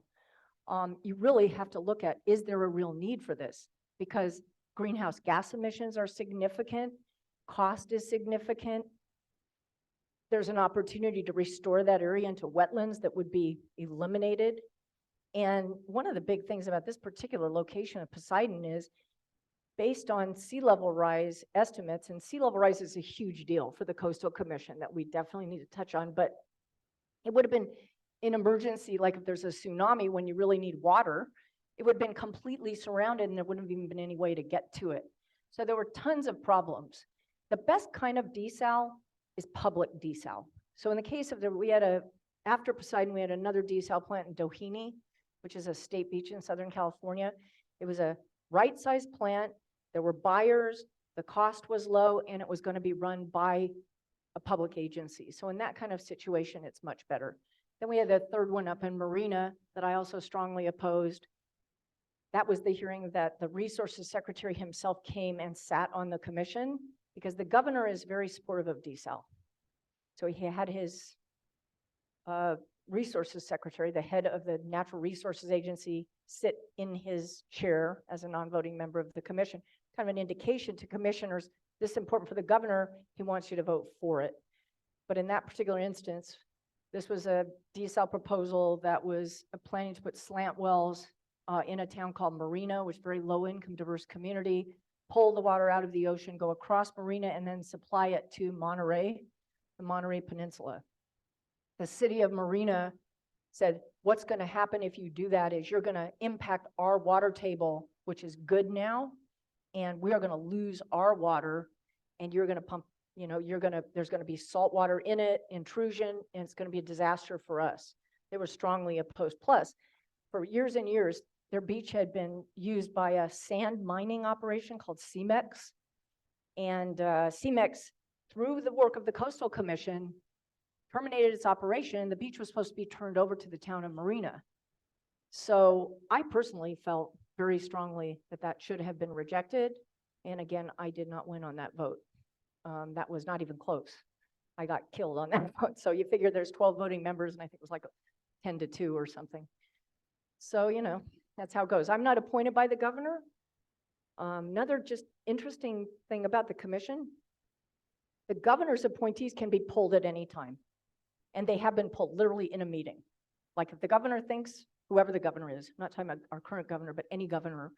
Speaker 2: you really have to look at, is there a real need for this? Because greenhouse gas emissions are significant, cost is significant. There's an opportunity to restore that area into wetlands that would be eliminated. And one of the big things about this particular location of Poseidon is based on sea level rise estimates, and sea level rise is a huge deal for the Coastal Commission that we definitely need to touch on, but it would have been an emergency, like if there's a tsunami when you really need water, it would have been completely surrounded and there wouldn't have even been any way to get to it. So there were tons of problems. The best kind of desal is public desal. So in the case of after Poseidon, we had another desal plant in Doheny, which is a state beach in Southern California. It was a right-sized plant. There were buyers, the cost was low, and it was going to be run by a public agency. So in that kind of situation, it's much better. Then we had the third one up in Marina that I also strongly opposed. That was the hearing that the resources secretary himself came and sat on the commission, because the governor is very supportive of desal. So he had his resources secretary, the head of the Natural Resources Agency, sit in his chair as a non-voting member of the commission, kind of an indication to commissioners, this is important for the governor, he wants you to vote for it. But in that particular instance, this was a desal proposal that was planning to put slant wells in a town called Marina, which is a very low income, diverse community, pull the water out of the ocean, go across Marina, and then supply it to Monterey, the Monterey Peninsula. The city of Marina said, what's going to happen if you do that is you're going to impact our water table, which is good now, and we are going to lose our water, and you're going to pump, there's going to be salt water in it, intrusion, and it's going to be a disaster for us. They were strongly opposed. Plus, for years and years, their beach had been used by a sand mining operation called CEMEX. And CEMEX, through the work of the Coastal Commission, terminated its operation. The beach was supposed to be turned over to the town of Marina. So I personally felt very strongly that that should have been rejected. And again, I did not win on that vote. That was not even close. I got killed on that vote. So you figure there's 12 voting members, and I think it was like 10-2 or something. So, that's how it goes. I'm not appointed by the governor. Another just interesting thing about the commission, the governor's appointees can be pulled at any time. And they have been pulled literally in a meeting. Like if the governor thinks, whoever the governor is, I'm not talking about our current governor, but any governor,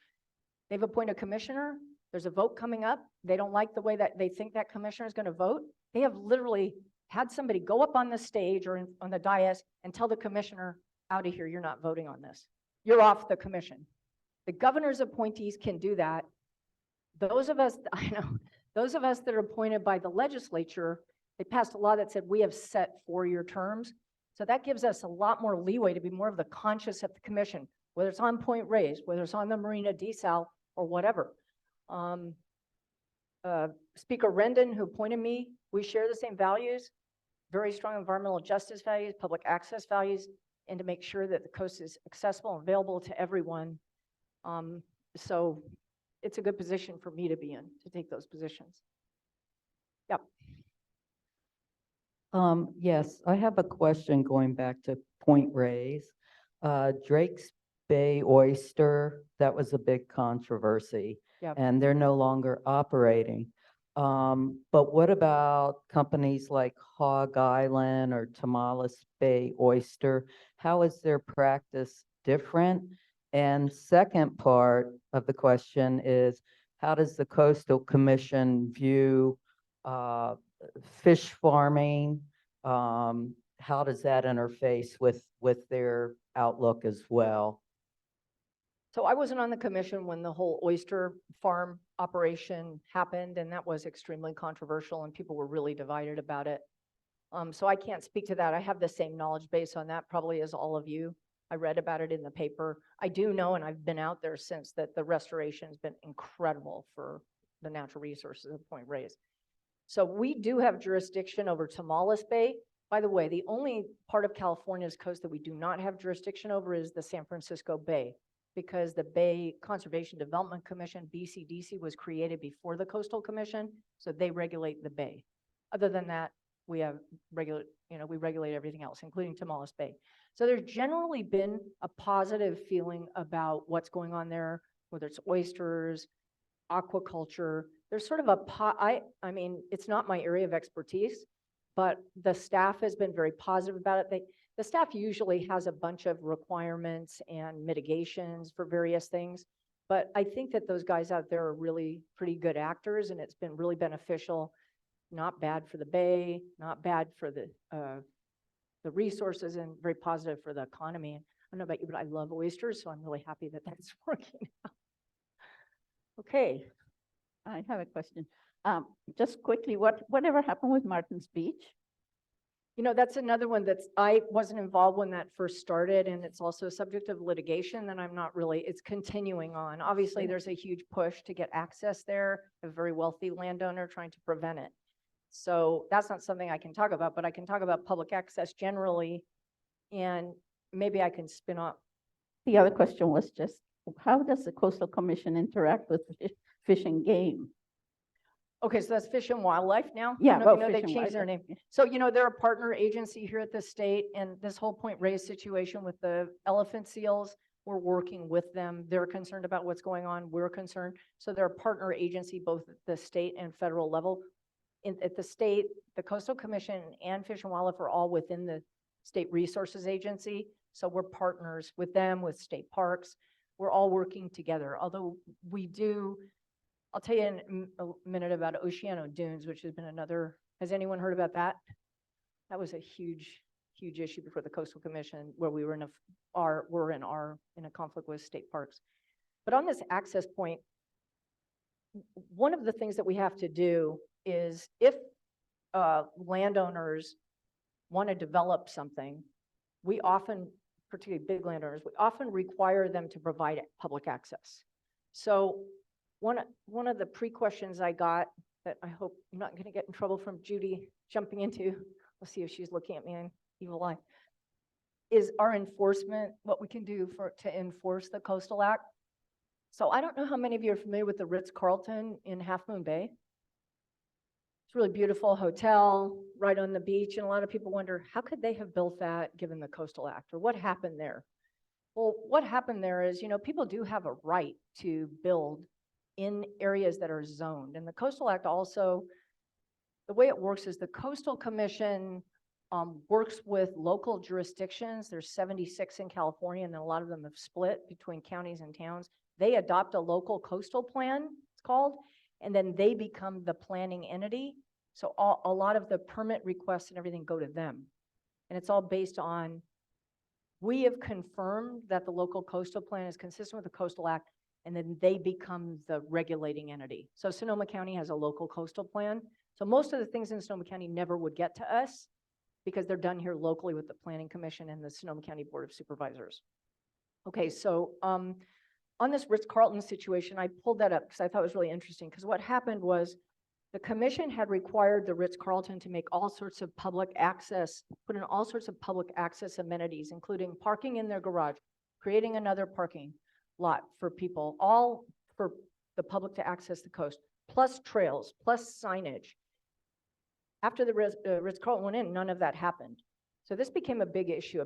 Speaker 2: they've appointed a commissioner, there's a vote coming up, they don't like the way that they think that commissioner is going to vote, they have literally had somebody go up on the stage or on the dais and tell the commissioner, out of here, you're not voting on this. You're off the commission. The governor's appointees can do that. Those of us, I know, Those of us that are appointed by the legislature, they passed a law that said we have set 4-year terms. So that gives us a lot more leeway to be more of the conscious at the commission, whether it's on Point Reyes, whether it's on the Marina desal or whatever. Speaker Rendon, who appointed me, we share the same values, very strong environmental justice values, public access values, and to make sure that the coast is accessible and available to everyone. So it's a good position for me to be in, to take those positions. Yep.
Speaker 11: Yes, I have a question going back to Point Reyes. Drake's Bay oyster, that was a big controversy.
Speaker 2: Yep.
Speaker 11: And they're no longer operating. But what about companies like Hog Island or Tamales Bay Oyster? How is their practice different? And second part of the question is, how does the Coastal Commission view fish farming? How does that interface with their outlook as well?
Speaker 2: So I wasn't on the commission when the whole oyster farm operation happened, and that was extremely controversial, and people were really divided about it. So I can't speak to that. I have the same knowledge base on that probably as all of you. I read about it in the paper. I do know, and I've been out there since, that the restoration has been incredible for the natural resources of Point Reyes. So we do have jurisdiction over Tamales Bay. By the way, the only part of California's coast that we do not have jurisdiction over is the San Francisco Bay, because the Bay Conservation Development Commission, BCDC, was created before the Coastal Commission, so they regulate the bay. Other than that, we have we regulate everything else, including Tamales Bay. So there's generally been a positive feeling about what's going on there, whether it's oysters, aquaculture. There's sort of I mean, it's not my area of expertise, but the staff has been very positive about it. The staff usually has a bunch of requirements and mitigations for various things, but I think that those guys out there are really pretty good actors, and it's been really beneficial. Not bad for the bay, not bad for the resources, and very positive for the economy. I don't know about you, but I love oysters, so I'm really happy that that's working out. Okay.
Speaker 12: I have a question. Just quickly, whatever happened with Martin's Beach?
Speaker 2: You know, that's another one I wasn't involved when that first started, and it's also a subject of litigation that I'm not really, it's continuing on. Obviously, there's a huge push to get access there, a very wealthy landowner trying to prevent it. So that's not something I can talk about, but I can talk about public access generally, and maybe I can spin off.
Speaker 12: The other question was just, how does the Coastal Commission interact with Fish and Game?
Speaker 2: Okay, so that's Fish and Wildlife now?
Speaker 12: Yeah,
Speaker 2: I don't
Speaker 12: well,
Speaker 2: know if you know,
Speaker 12: Fish
Speaker 2: they
Speaker 12: and
Speaker 2: changed their name.
Speaker 12: Wildlife,
Speaker 2: So, they're a partner agency here at the state, and this whole Point Reyes situation with the elephant seals, we're working with them. They're concerned about what's going on. We're concerned. So they're a partner agency, both at the state and federal level. At the state, the Coastal Commission and Fish and Wildlife are all within the State Resources Agency. So we're partners with them, with state parks. We're all working together. Although we do, I'll tell you in a minute about Oceano Dunes, which has been another, has anyone heard about that? That was a huge, huge issue before the Coastal Commission, where we were in a conflict with state parks. But on this access point, one of the things that we have to do is, if landowners want to develop something, we often, particularly big landowners, we often require them to provide public access. So one of the pre-questions I got that I hope I'm not going to get in trouble from Judy jumping into, we'll see if she's looking at me in evil eye, is our enforcement, what we can do to enforce the Coastal Act. So I don't know how many of you are familiar with the Ritz-Carlton in Half Moon Bay. It's a really beautiful hotel right on the beach, and a lot of people wonder, how could they have built that given the Coastal Act, or what happened there? Well, what happened there is, people do have a right to build in areas that are zoned. And the Coastal Act also, the way it works is the Coastal Commission works with local jurisdictions. There's 76 in California, and then a lot of them have split between counties and towns. They adopt a local coastal plan, it's called, and then they become the planning entity. So a lot of the permit requests and everything go to them. And it's all based on, we have confirmed that the local coastal plan is consistent with the Coastal Act, and then they become the regulating entity. So Sonoma County has a local coastal plan. So most of the things in Sonoma County never would get to us because they're done here locally with the Planning Commission and the Sonoma County Board of Supervisors. Okay, so on this Ritz-Carlton situation, I pulled that up because I thought it was really interesting, because what happened was the commission had required the Ritz-Carlton to make all sorts of public access, put in all sorts of public access amenities, including parking in their garage, creating another parking lot for people, all for the public to access the coast, plus trails, plus signage. After the Ritz-Carlton went in, none of that happened. So this became a big issue,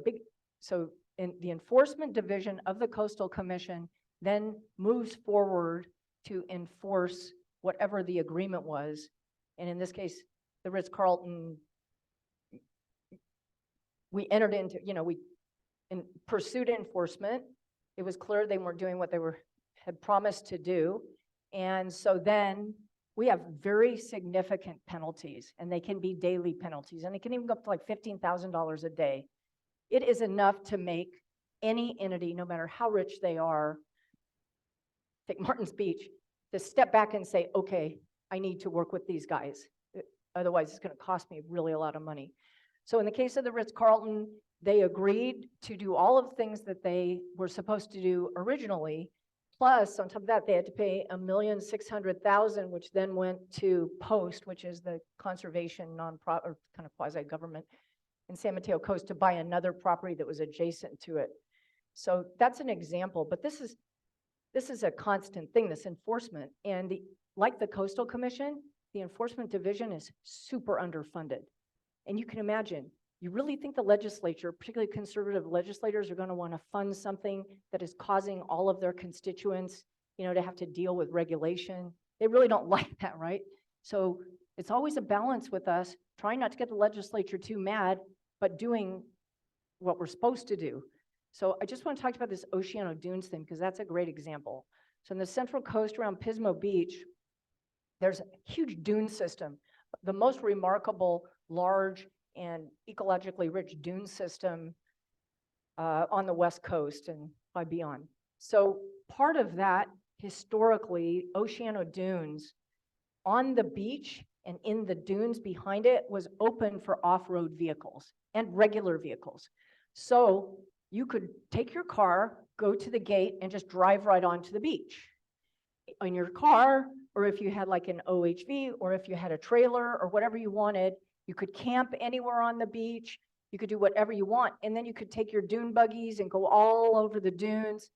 Speaker 2: so in the enforcement division of the Coastal Commission then moves forward to enforce whatever the agreement was. And in this case, the Ritz-Carlton, we entered into, we pursued enforcement. It was clear they weren't doing what they had promised to do. And so then we have very significant penalties, and they can be daily penalties, and they can even go up to like $15,000 a day. It is enough to make any entity, no matter how rich they are, take Martin's Beach, to step back and say, okay, I need to work with these guys. Otherwise, it's going to cost me really a lot of money. So in the case of the Ritz-Carlton, they agreed to do all of the things that they were supposed to do originally. Plus, on top of that, they had to pay $1,600,000, which then went to Post, which is the conservation nonprofit or kind of quasi-government in San Mateo Coast, to buy another property that was adjacent to it. So that's an example, but this is a constant thing, this enforcement. And like the Coastal Commission, the enforcement division is super underfunded. And you can imagine, you really think the legislature, particularly conservative legislators, are going to want to fund something that is causing all of their constituents, to have to deal with regulation? They really don't like that, right? So it's always a balance with us, trying not to get the legislature too mad, but doing what we're supposed to do. So I just want to talk about this Oceano Dunes thing, because that's a great example. So in the Central Coast around Pismo Beach, there's a huge dune system, the most remarkable, large, and ecologically rich dune system on the West Coast and by beyond. So part of that, historically, Oceano Dunes on the beach and in the dunes behind it was open for off-road vehicles and regular vehicles. So you could take your car, go to the gate, and just drive right onto the beach in your car, or if you had like an OHV, or if you had a trailer or whatever you wanted. You could camp anywhere on the beach. You could do whatever you want. And then you could take your dune buggies and go all over the dunes.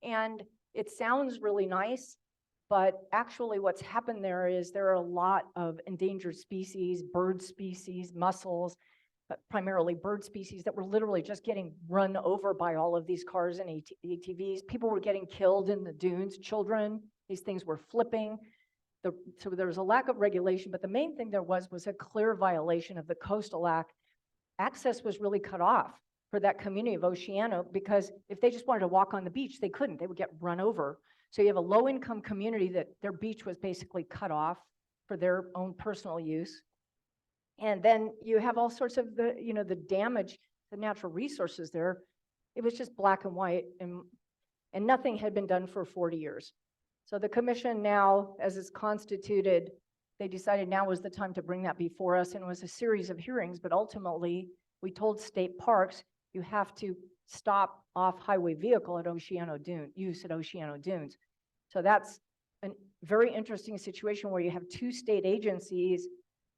Speaker 2: And it sounds really nice, but actually what's happened there is there are a lot of endangered species, bird species, mussels, but primarily bird species that were literally just getting run over by all of these cars and ATVs. People were getting killed in the dunes, children, these things were flipping. So there was a lack of regulation, but the main thing there was a clear violation of the Coastal Act. Access was really cut off for that community of Oceano, because if they just wanted to walk on the beach, they couldn't, they would get run over. So you have a low-income community that their beach was basically cut off for their own personal use. And then you have all sorts of the damage, the natural resources there. It was just black and white, and nothing had been done for 40 years. So the commission now, as it's constituted, they decided now was the time to bring that before us, and it was a series of hearings, but ultimately we told state parks, you have to stop off-highway vehicle at Oceano Dune, use at Oceano Dunes. So that's a very interesting situation where you have two state agencies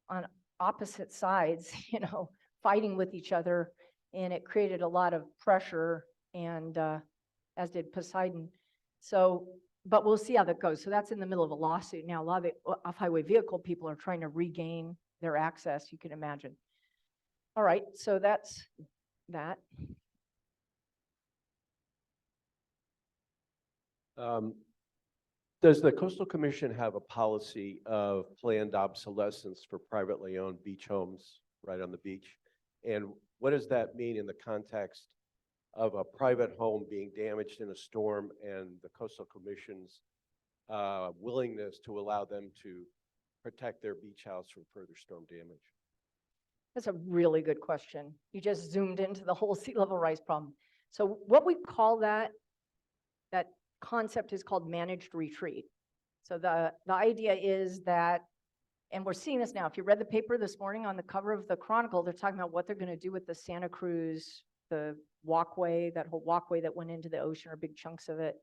Speaker 2: on opposite sides, fighting with each other, and it created a lot of pressure, and as did Poseidon. So, but we'll see how that goes. So that's in the middle of a lawsuit now. A lot of the off-highway vehicle people are trying to regain their access, you can imagine. All right, so that's that.
Speaker 13: Does the Coastal Commission have a policy of planned obsolescence for privately owned beach homes right on the beach? And what does that mean in the context of a private home being damaged in a storm and the Coastal Commission's willingness to allow them to protect their beach house from further storm damage?
Speaker 2: That's a really good question. You just zoomed into the whole sea level rise problem. So what we call that concept is called managed retreat. So the idea is that, and we're seeing this now, if you read the paper this morning on the cover of the Chronicle, they're talking about what they're going to do with the Santa Cruz, the walkway, that whole walkway that went into the ocean, or big chunks of it.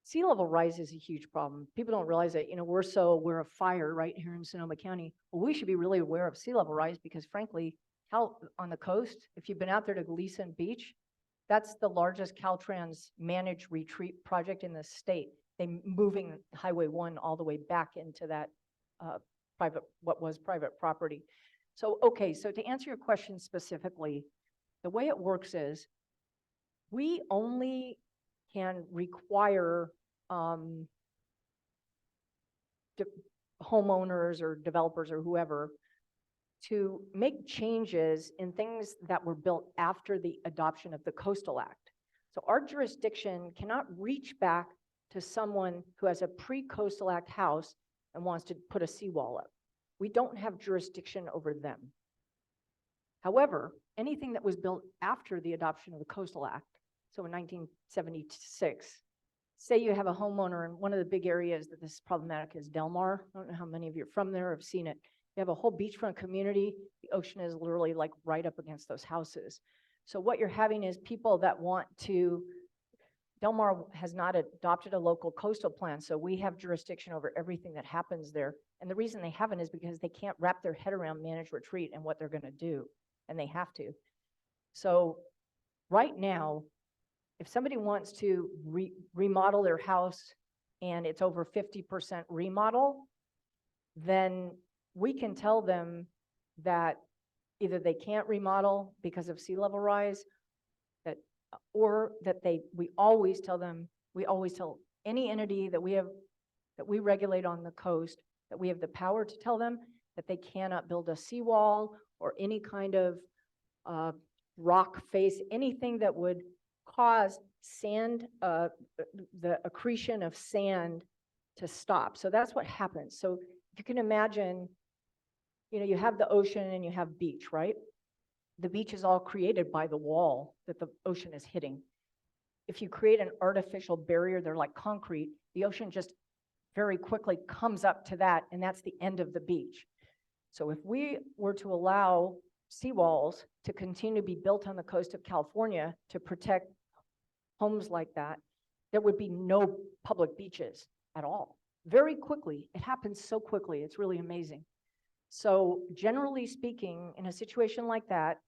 Speaker 2: Sea level rise is a huge problem. People don't realize that, we're so aware of fire right here in Sonoma County. Well, we should be really aware of sea level rise because frankly, on the coast, if you've been out there to Gleason Beach, that's the largest Caltrans managed retreat project in the state. They moving Highway 1 all the way back into that what was private property. So, okay, so to answer your question specifically, the way it works is we only can require homeowners or developers or whoever to make changes in things that were built after the adoption of the Coastal Act. So our jurisdiction cannot reach back to someone who has a pre-Coastal Act house and wants to put a seawall up. We don't have jurisdiction over them. However, anything that was built after the adoption of the Coastal Act, so in 1976, say you have a homeowner, and one of the big areas that this is problematic is Del Mar. I don't know how many of you are from there or have seen it. You have a whole beachfront community. The ocean is literally like right up against those houses. So what you're having is people that want to, Del Mar has not adopted a local coastal plan, so we have jurisdiction over everything that happens there. And the reason they haven't is because they can't wrap their head around managed retreat and what they're going to do, and they have to. So right now, if somebody wants to remodel their house and it's over 50% remodel, then we can tell them that either they can't remodel because of sea level rise, or that we always tell any entity that we regulate on the coast, that we have the power to tell them that they cannot build a seawall or any kind of rock face, anything that would cause sand, the accretion of sand to stop. So that's what happens. So if you can imagine, you have the ocean and you have beach, right? The beach is all created by the wall that the ocean is hitting. If you create an artificial barrier, they're like concrete, the ocean just very quickly comes up to that, and that's the end of the beach. So if we were to allow seawalls to continue to be built on the coast of California to protect homes like that, there would be no public beaches at all. Very quickly, it happens so quickly, it's really amazing. So generally speaking, in a situation like that,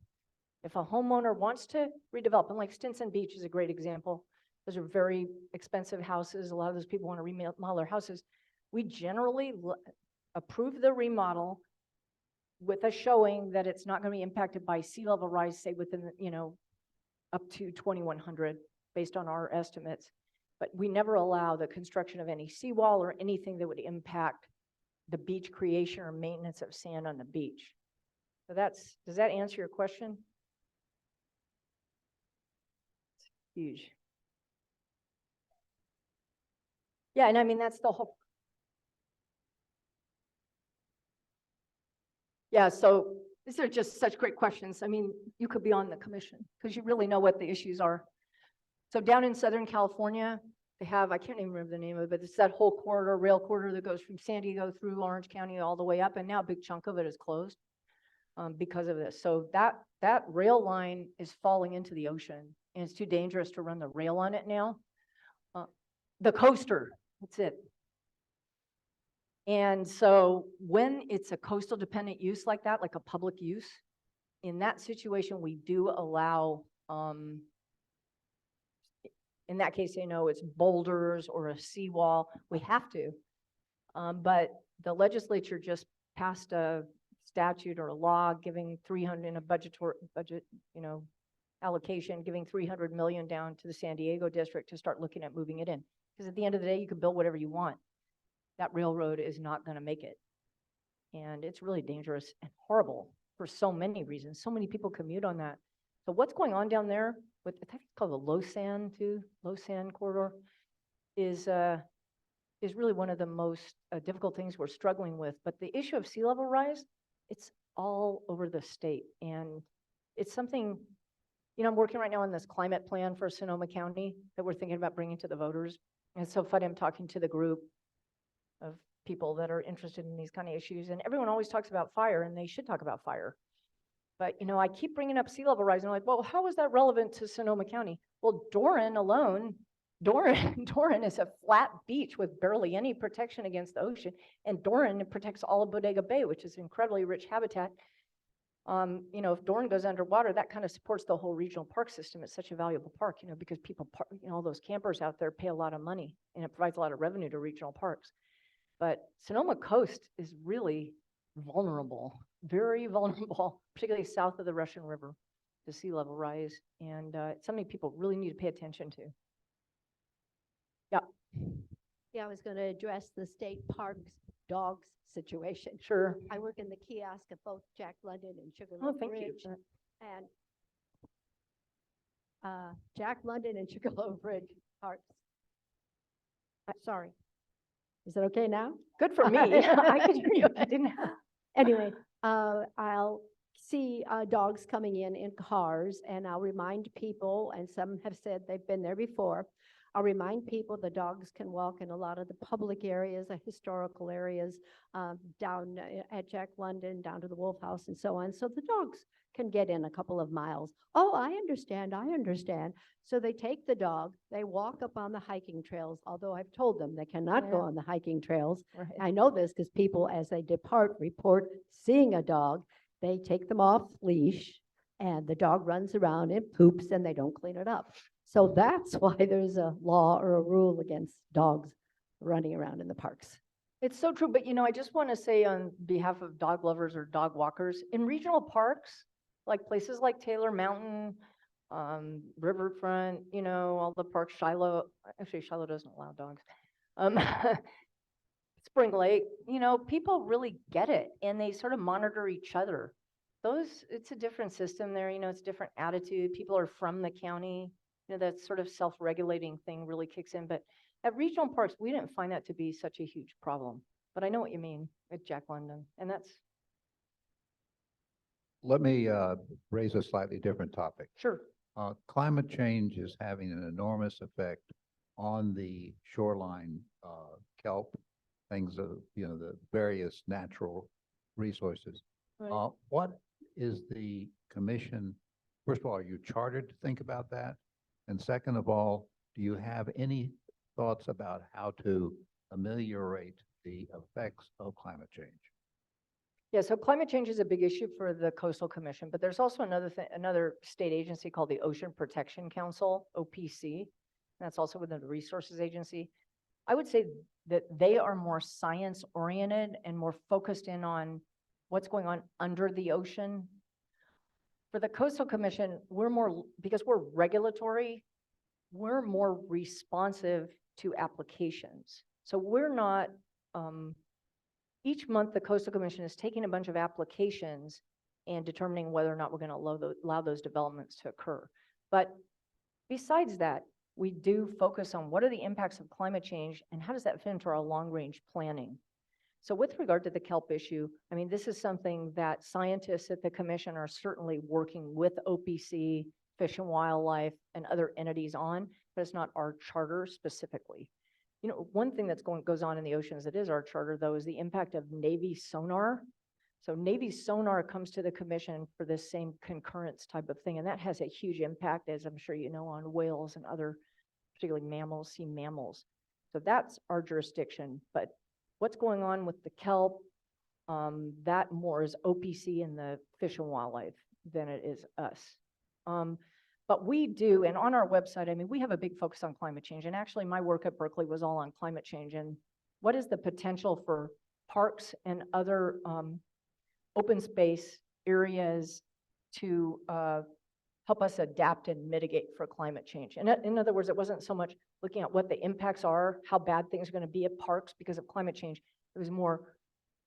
Speaker 2: if a homeowner wants to redevelop, and like Stinson Beach is a great example, those are very expensive houses. A lot of those people want to remodel their houses. We generally approve the remodel with a showing that it's not going to be impacted by sea level rise, say within, up to 2,100 based on our estimates. But we never allow the construction of any seawall or anything that would impact the beach creation or maintenance of sand on the beach. So does that answer your question? It's huge. Yeah, and I mean, that's the whole. Yeah, so these are just such great questions. I mean, you could be on the commission because you really know what the issues are. So down in Southern California, they have, I can't even remember the name of it, but it's that whole corridor, rail corridor that goes from San Diego through Orange County all the way up, and now a big chunk of it is closed because of this. So that rail line is falling into the ocean, and it's too dangerous to run the rail on it now. The coaster, that's it. And so when it's a coastal dependent use like that, like a public use, in that situation, we do allow, in that case, it's boulders or a seawall. We have to. But the legislature just passed a statute or a law giving 300 in a budget, allocation, giving 300 million down to the San Diego district to start looking at moving it in. Because at the end of the day, you can build whatever you want. That railroad is not going to make it. And it's really dangerous and horrible for so many reasons. So many people commute on that. So what's going on down there with, I think it's called the low sand corridor, is really one of the most difficult things we're struggling with. But the issue of sea level rise, it's all over the state. And it's something, I'm working right now on this climate plan for Sonoma County that we're thinking about bringing to the voters It's so funny, I'm talking to the group of people that are interested in these kind of issues, and everyone always talks about fire, and they should talk about fire. But, you know, I keep bringing up sea level rise, and I'm like, well, how is that relevant to Sonoma County? Well, Doran alone, Doran is a flat beach with barely any protection against the ocean, and Doran protects all of Bodega Bay, which is incredibly rich habitat. You know, if Doran goes underwater, that kind of supports the whole regional park system. It's such a valuable park, you know, because people, you know, all those campers out there pay a lot of money, and it provides a lot of revenue to regional parks. But Sonoma Coast is really vulnerable, very vulnerable, particularly south of the Russian River, to sea level rise. And it's something people really need to pay attention to. Yeah,
Speaker 14: Yeah, I was going to address the state parks dogs situation.
Speaker 2: sure.
Speaker 14: I work in the kiosk at both Jack London and
Speaker 2: Oh,
Speaker 14: Sugarloaf
Speaker 2: thank you.
Speaker 14: Ridge. And Jack London and Sugarloaf Ridge Parks. Sorry. Is it okay now?
Speaker 2: Good for me. I could hear you. I didn't have.
Speaker 14: Anyway, I'll see dogs coming in cars, and I'll remind people, and some have said they've been there before. I'll remind people the dogs can walk in a lot of the public areas, the historical areas, down at Jack London, down to the Wolf House and so on. So the dogs can get in a couple of miles. Oh, I understand, I understand. So they take the dog, they walk up on the hiking trails, although I've told them they cannot go
Speaker 2: Yeah.
Speaker 14: on the hiking trails.
Speaker 2: Right.
Speaker 14: I know this because people, as they depart, report seeing a dog. They take them off leash, and the dog runs around and poops, and they don't clean it up. So that's why there's a law or a rule against dogs running around in the parks.
Speaker 2: It's so true, but you know, I just want to say on behalf of dog lovers or dog walkers, in regional parks, like places like Taylor Mountain, Riverfront, you know, all the parks, Shiloh, actually Shiloh doesn't allow dogs. Spring Lake, you know, people really get it, and they sort of monitor each other. It's a different system there, you know, it's a different attitude. People are from the county, you know, that sort of self-regulating thing really kicks in. But at regional parks, we didn't find that to be such a huge problem. But I know what you mean at Jack London, and that's.
Speaker 15: Let me raise a slightly different topic.
Speaker 2: Sure.
Speaker 15: Climate change is having an enormous effect on the shoreline kelp, things of, you know, the various natural resources.
Speaker 2: Right.
Speaker 15: What is the commission, first of all, are you chartered to think about that? And second of all, do you have any thoughts about how to ameliorate the effects of climate change?
Speaker 2: Yeah, so climate change is a big issue for the Coastal Commission, but there's also another state agency called the Ocean Protection Council, OPC. That's also within the Resources Agency. I would say that they are more science oriented and more focused in on what's going on under the ocean. For the Coastal Commission, because we're regulatory, we're more responsive to applications. So we're not, each month the Coastal Commission is taking a bunch of applications and determining whether or not we're going to allow those developments to occur. But besides that, we do focus on what are the impacts of climate change and how does that fit into our long-range planning. So with regard to the kelp issue, I mean, this is something that scientists at the commission are certainly working with OPC, Fish and Wildlife, and other entities on, but it's not our charter specifically. You know, one thing that's goes on in the oceans that is our charter, though, is the impact of Navy sonar. So Navy sonar comes to the commission for this same concurrence type of thing, and that has a huge impact, as I'm sure you know, on whales and other, particularly mammals, sea mammals. So that's our jurisdiction, but what's going on with the kelp, that more is OPC and the Fish and Wildlife than it is us. But we do, and on our website, I mean, we have a big focus on climate change. And actually, my work at Berkeley was all on climate change and what is the potential for parks and other open space areas to help us adapt and mitigate for climate change. And in other words, it wasn't so much looking at what the impacts are, how bad things are going to be at parks because of climate change. It was more,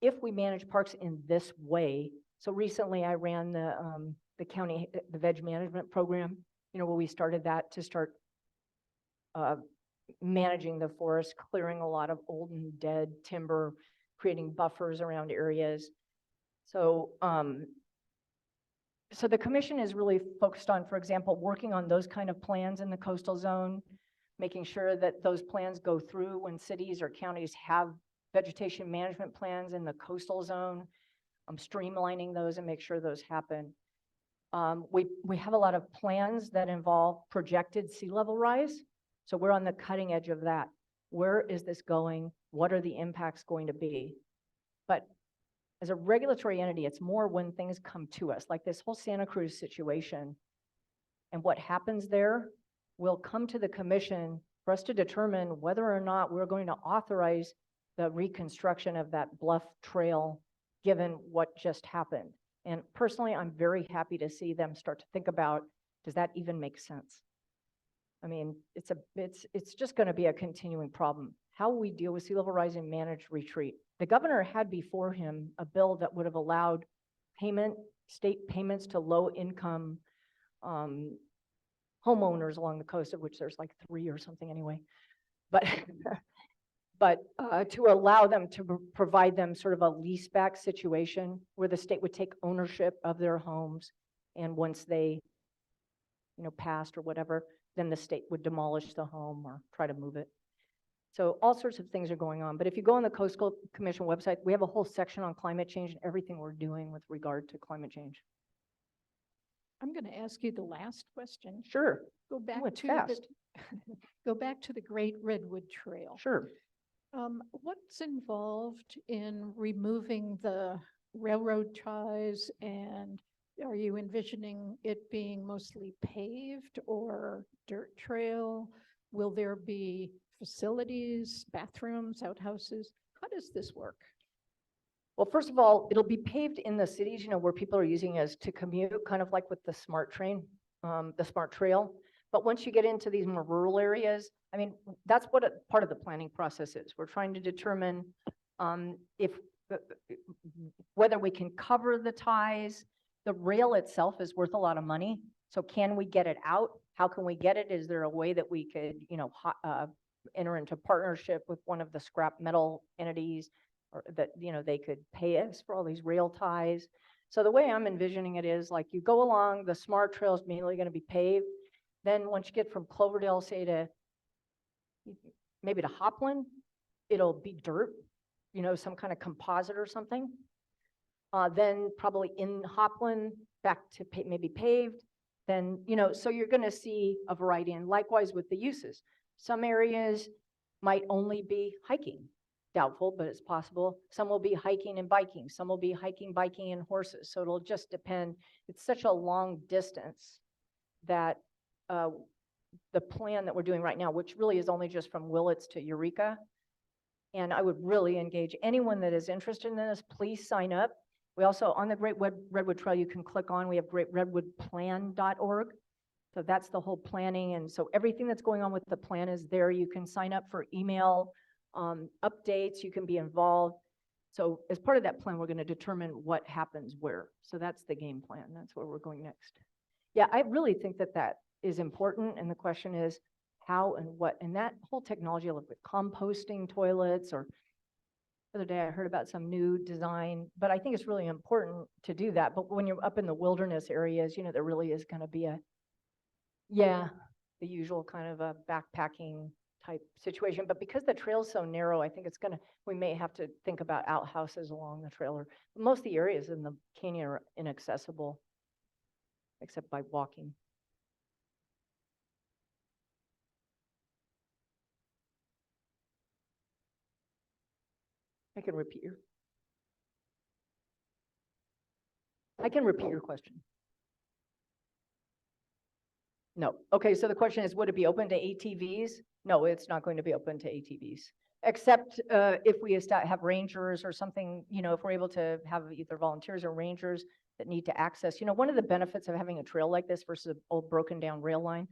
Speaker 2: if we manage parks in this way. So recently I ran the county, the veg management program, you know, where we started that to start managing the forest, clearing a lot of old and dead timber, creating buffers around areas. So, so the commission is really focused on, for example, working on those kind of plans in the coastal zone. making sure that those plans go through when cities or counties have vegetation management plans in the coastal zone. Streamlining those and make sure those happen. We have a lot of plans that involve projected sea level rise. So we're on the cutting edge of that. Where is this going? What are the impacts going to be? But as a regulatory entity, it's more when things come to us, like this whole Santa Cruz situation. And what happens there will come to the commission for us to determine whether or not we're going to authorize the reconstruction of that bluff trail, given what just happened. And personally, I'm very happy to see them start to think about, does that even make sense? I mean, it's just going to be a continuing problem. How will we deal with sea level rise and manage retreat? The governor had before him a bill that would have allowed state payments to low income homeowners along the coast, of which there's like 3 or something anyway. But to allow them to provide them sort of a leaseback situation where the state would take ownership of their homes, and once they, passed or whatever, then the state would demolish the home or try to move it. So all sorts of things are going on. But if you go on the Coastal Commission website, we have a whole section on climate change and everything we're doing with regard to climate change.
Speaker 1: I'm going to ask you the last question.
Speaker 2: Sure.
Speaker 1: Go back
Speaker 2: it's
Speaker 1: to
Speaker 2: fast.
Speaker 1: go back to the Great Redwood Trail.
Speaker 2: Sure.
Speaker 1: What's involved in removing the railroad ties, and are you envisioning it being mostly paved or dirt trail? Will there be facilities, bathrooms, outhouses? How does this work?
Speaker 2: Well, first of all, it'll be paved in the cities, where people are using as to commute, kind of like with the smart train, the smart trail. But once you get into these more rural areas, I mean, that's what part of the planning process is. We're trying to determine whether we can cover the ties. The rail itself is worth a lot of money. So can we get it out? How can we get it? Is there a way that we could, enter into partnership with one of the scrap metal entities, or that, they could pay us for all these rail ties? So the way I'm envisioning it is like you go along, the smart trail is mainly going to be paved. Then once you get from Cloverdale, say to maybe to Hopland, it'll be dirt, some kind of composite or something. Then probably in Hopland, back to maybe paved. Then, so you're going to see a variety. And likewise with the uses. Some areas might only be hiking. Doubtful, but it's possible. Some will be hiking and biking. Some will be hiking, biking, and horses. So it'll just depend. It's such a long distance that the plan that we're doing right now, which really is only just from Willits to Eureka. And I would really engage anyone that is interested in this, please sign up. We also, on the Great Redwood Trail, you can click on, we have greatredwoodplan.org. So that's the whole planning. And so everything that's going on with the plan is there. You can sign up for email updates. You can be involved. So as part of that plan, we're going to determine what happens where. So that's the game plan. That's where we're going next. Yeah, I really think that that is important. And the question is how and what. And that whole technology, like with composting toilets, or the other day I heard about some new design, but I think it's really important to do that. But when you're up in the wilderness areas, there really is going to be the usual kind of a backpacking type situation. But because the trail's so narrow, I think we may have to think about outhouses along the trail. Or most of the areas in the canyon are inaccessible, except by walking. I can repeat your question. No. Okay, so the question is, would it be open to ATVs? No, it's not going to be open to ATVs, except if we have rangers or something, if we're able to have either volunteers or rangers that need to access. One of the benefits of having a trail like this versus an old broken down rail line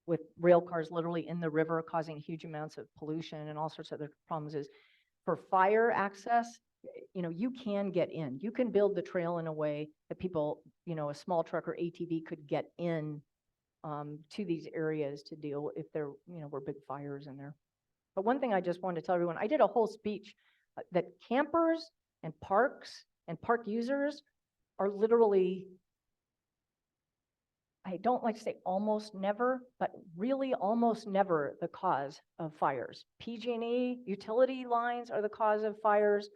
Speaker 2: with rail cars literally in the river causing huge amounts of pollution and all sorts of other problems is for fire access, you can get in. You can build the trail in a way that people, a small truck or ATV could get in to these areas to deal if there, were big fires in there. But one thing I just wanted to tell everyone, I did a whole speech that campers and parks and park users are literally, I don't like to say almost never, but really almost never the cause of fires. PG&E, utility lines are the cause of fires.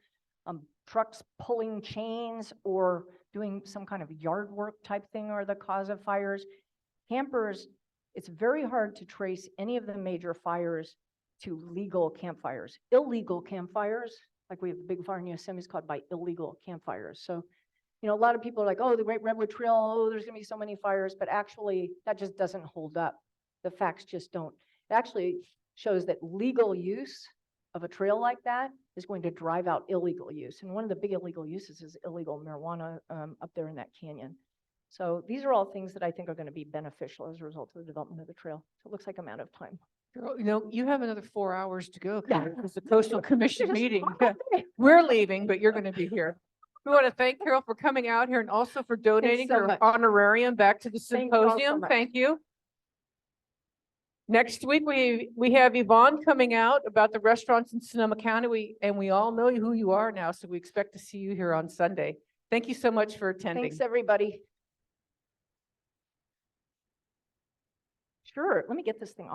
Speaker 2: Trucks pulling chains or doing some kind of yard work type thing are the cause of fires. Campers, it's very hard to trace any of the major fires to legal campfires. Illegal campfires, like we have the big fire in Yosemite, is called by illegal campfires. So, you know, a lot of people are like, oh, the Great Redwood Trail, oh, there's gonna be so many fires, but actually that just doesn't hold up. The facts just don't. It actually shows that legal use of a trail like that is going to drive out illegal use. And one of the big illegal uses is illegal marijuana up there in that canyon. So these are all things that I think are going to be beneficial as a result of the development of the trail. So it looks like I'm out of time.
Speaker 16: Carol, you know, you have another 4 hours to go.
Speaker 2: Yeah.
Speaker 16: It's the coastal commission
Speaker 2: Just
Speaker 16: meeting.
Speaker 2: walk away.
Speaker 16: We're leaving, but you're going to be here. We want to thank Carol for coming out here and also for donating
Speaker 2: so
Speaker 16: her
Speaker 2: much.
Speaker 16: honorarium back to the
Speaker 2: Thank you all so
Speaker 16: symposium.
Speaker 2: much.
Speaker 16: Thank you. Next week, we have Yvonne coming out about the restaurants in Sonoma County. And we all know who you are now, so we expect to see you here on Sunday. Thank you so much for attending.
Speaker 2: Thanks, everybody. Sure, let me get this thing off.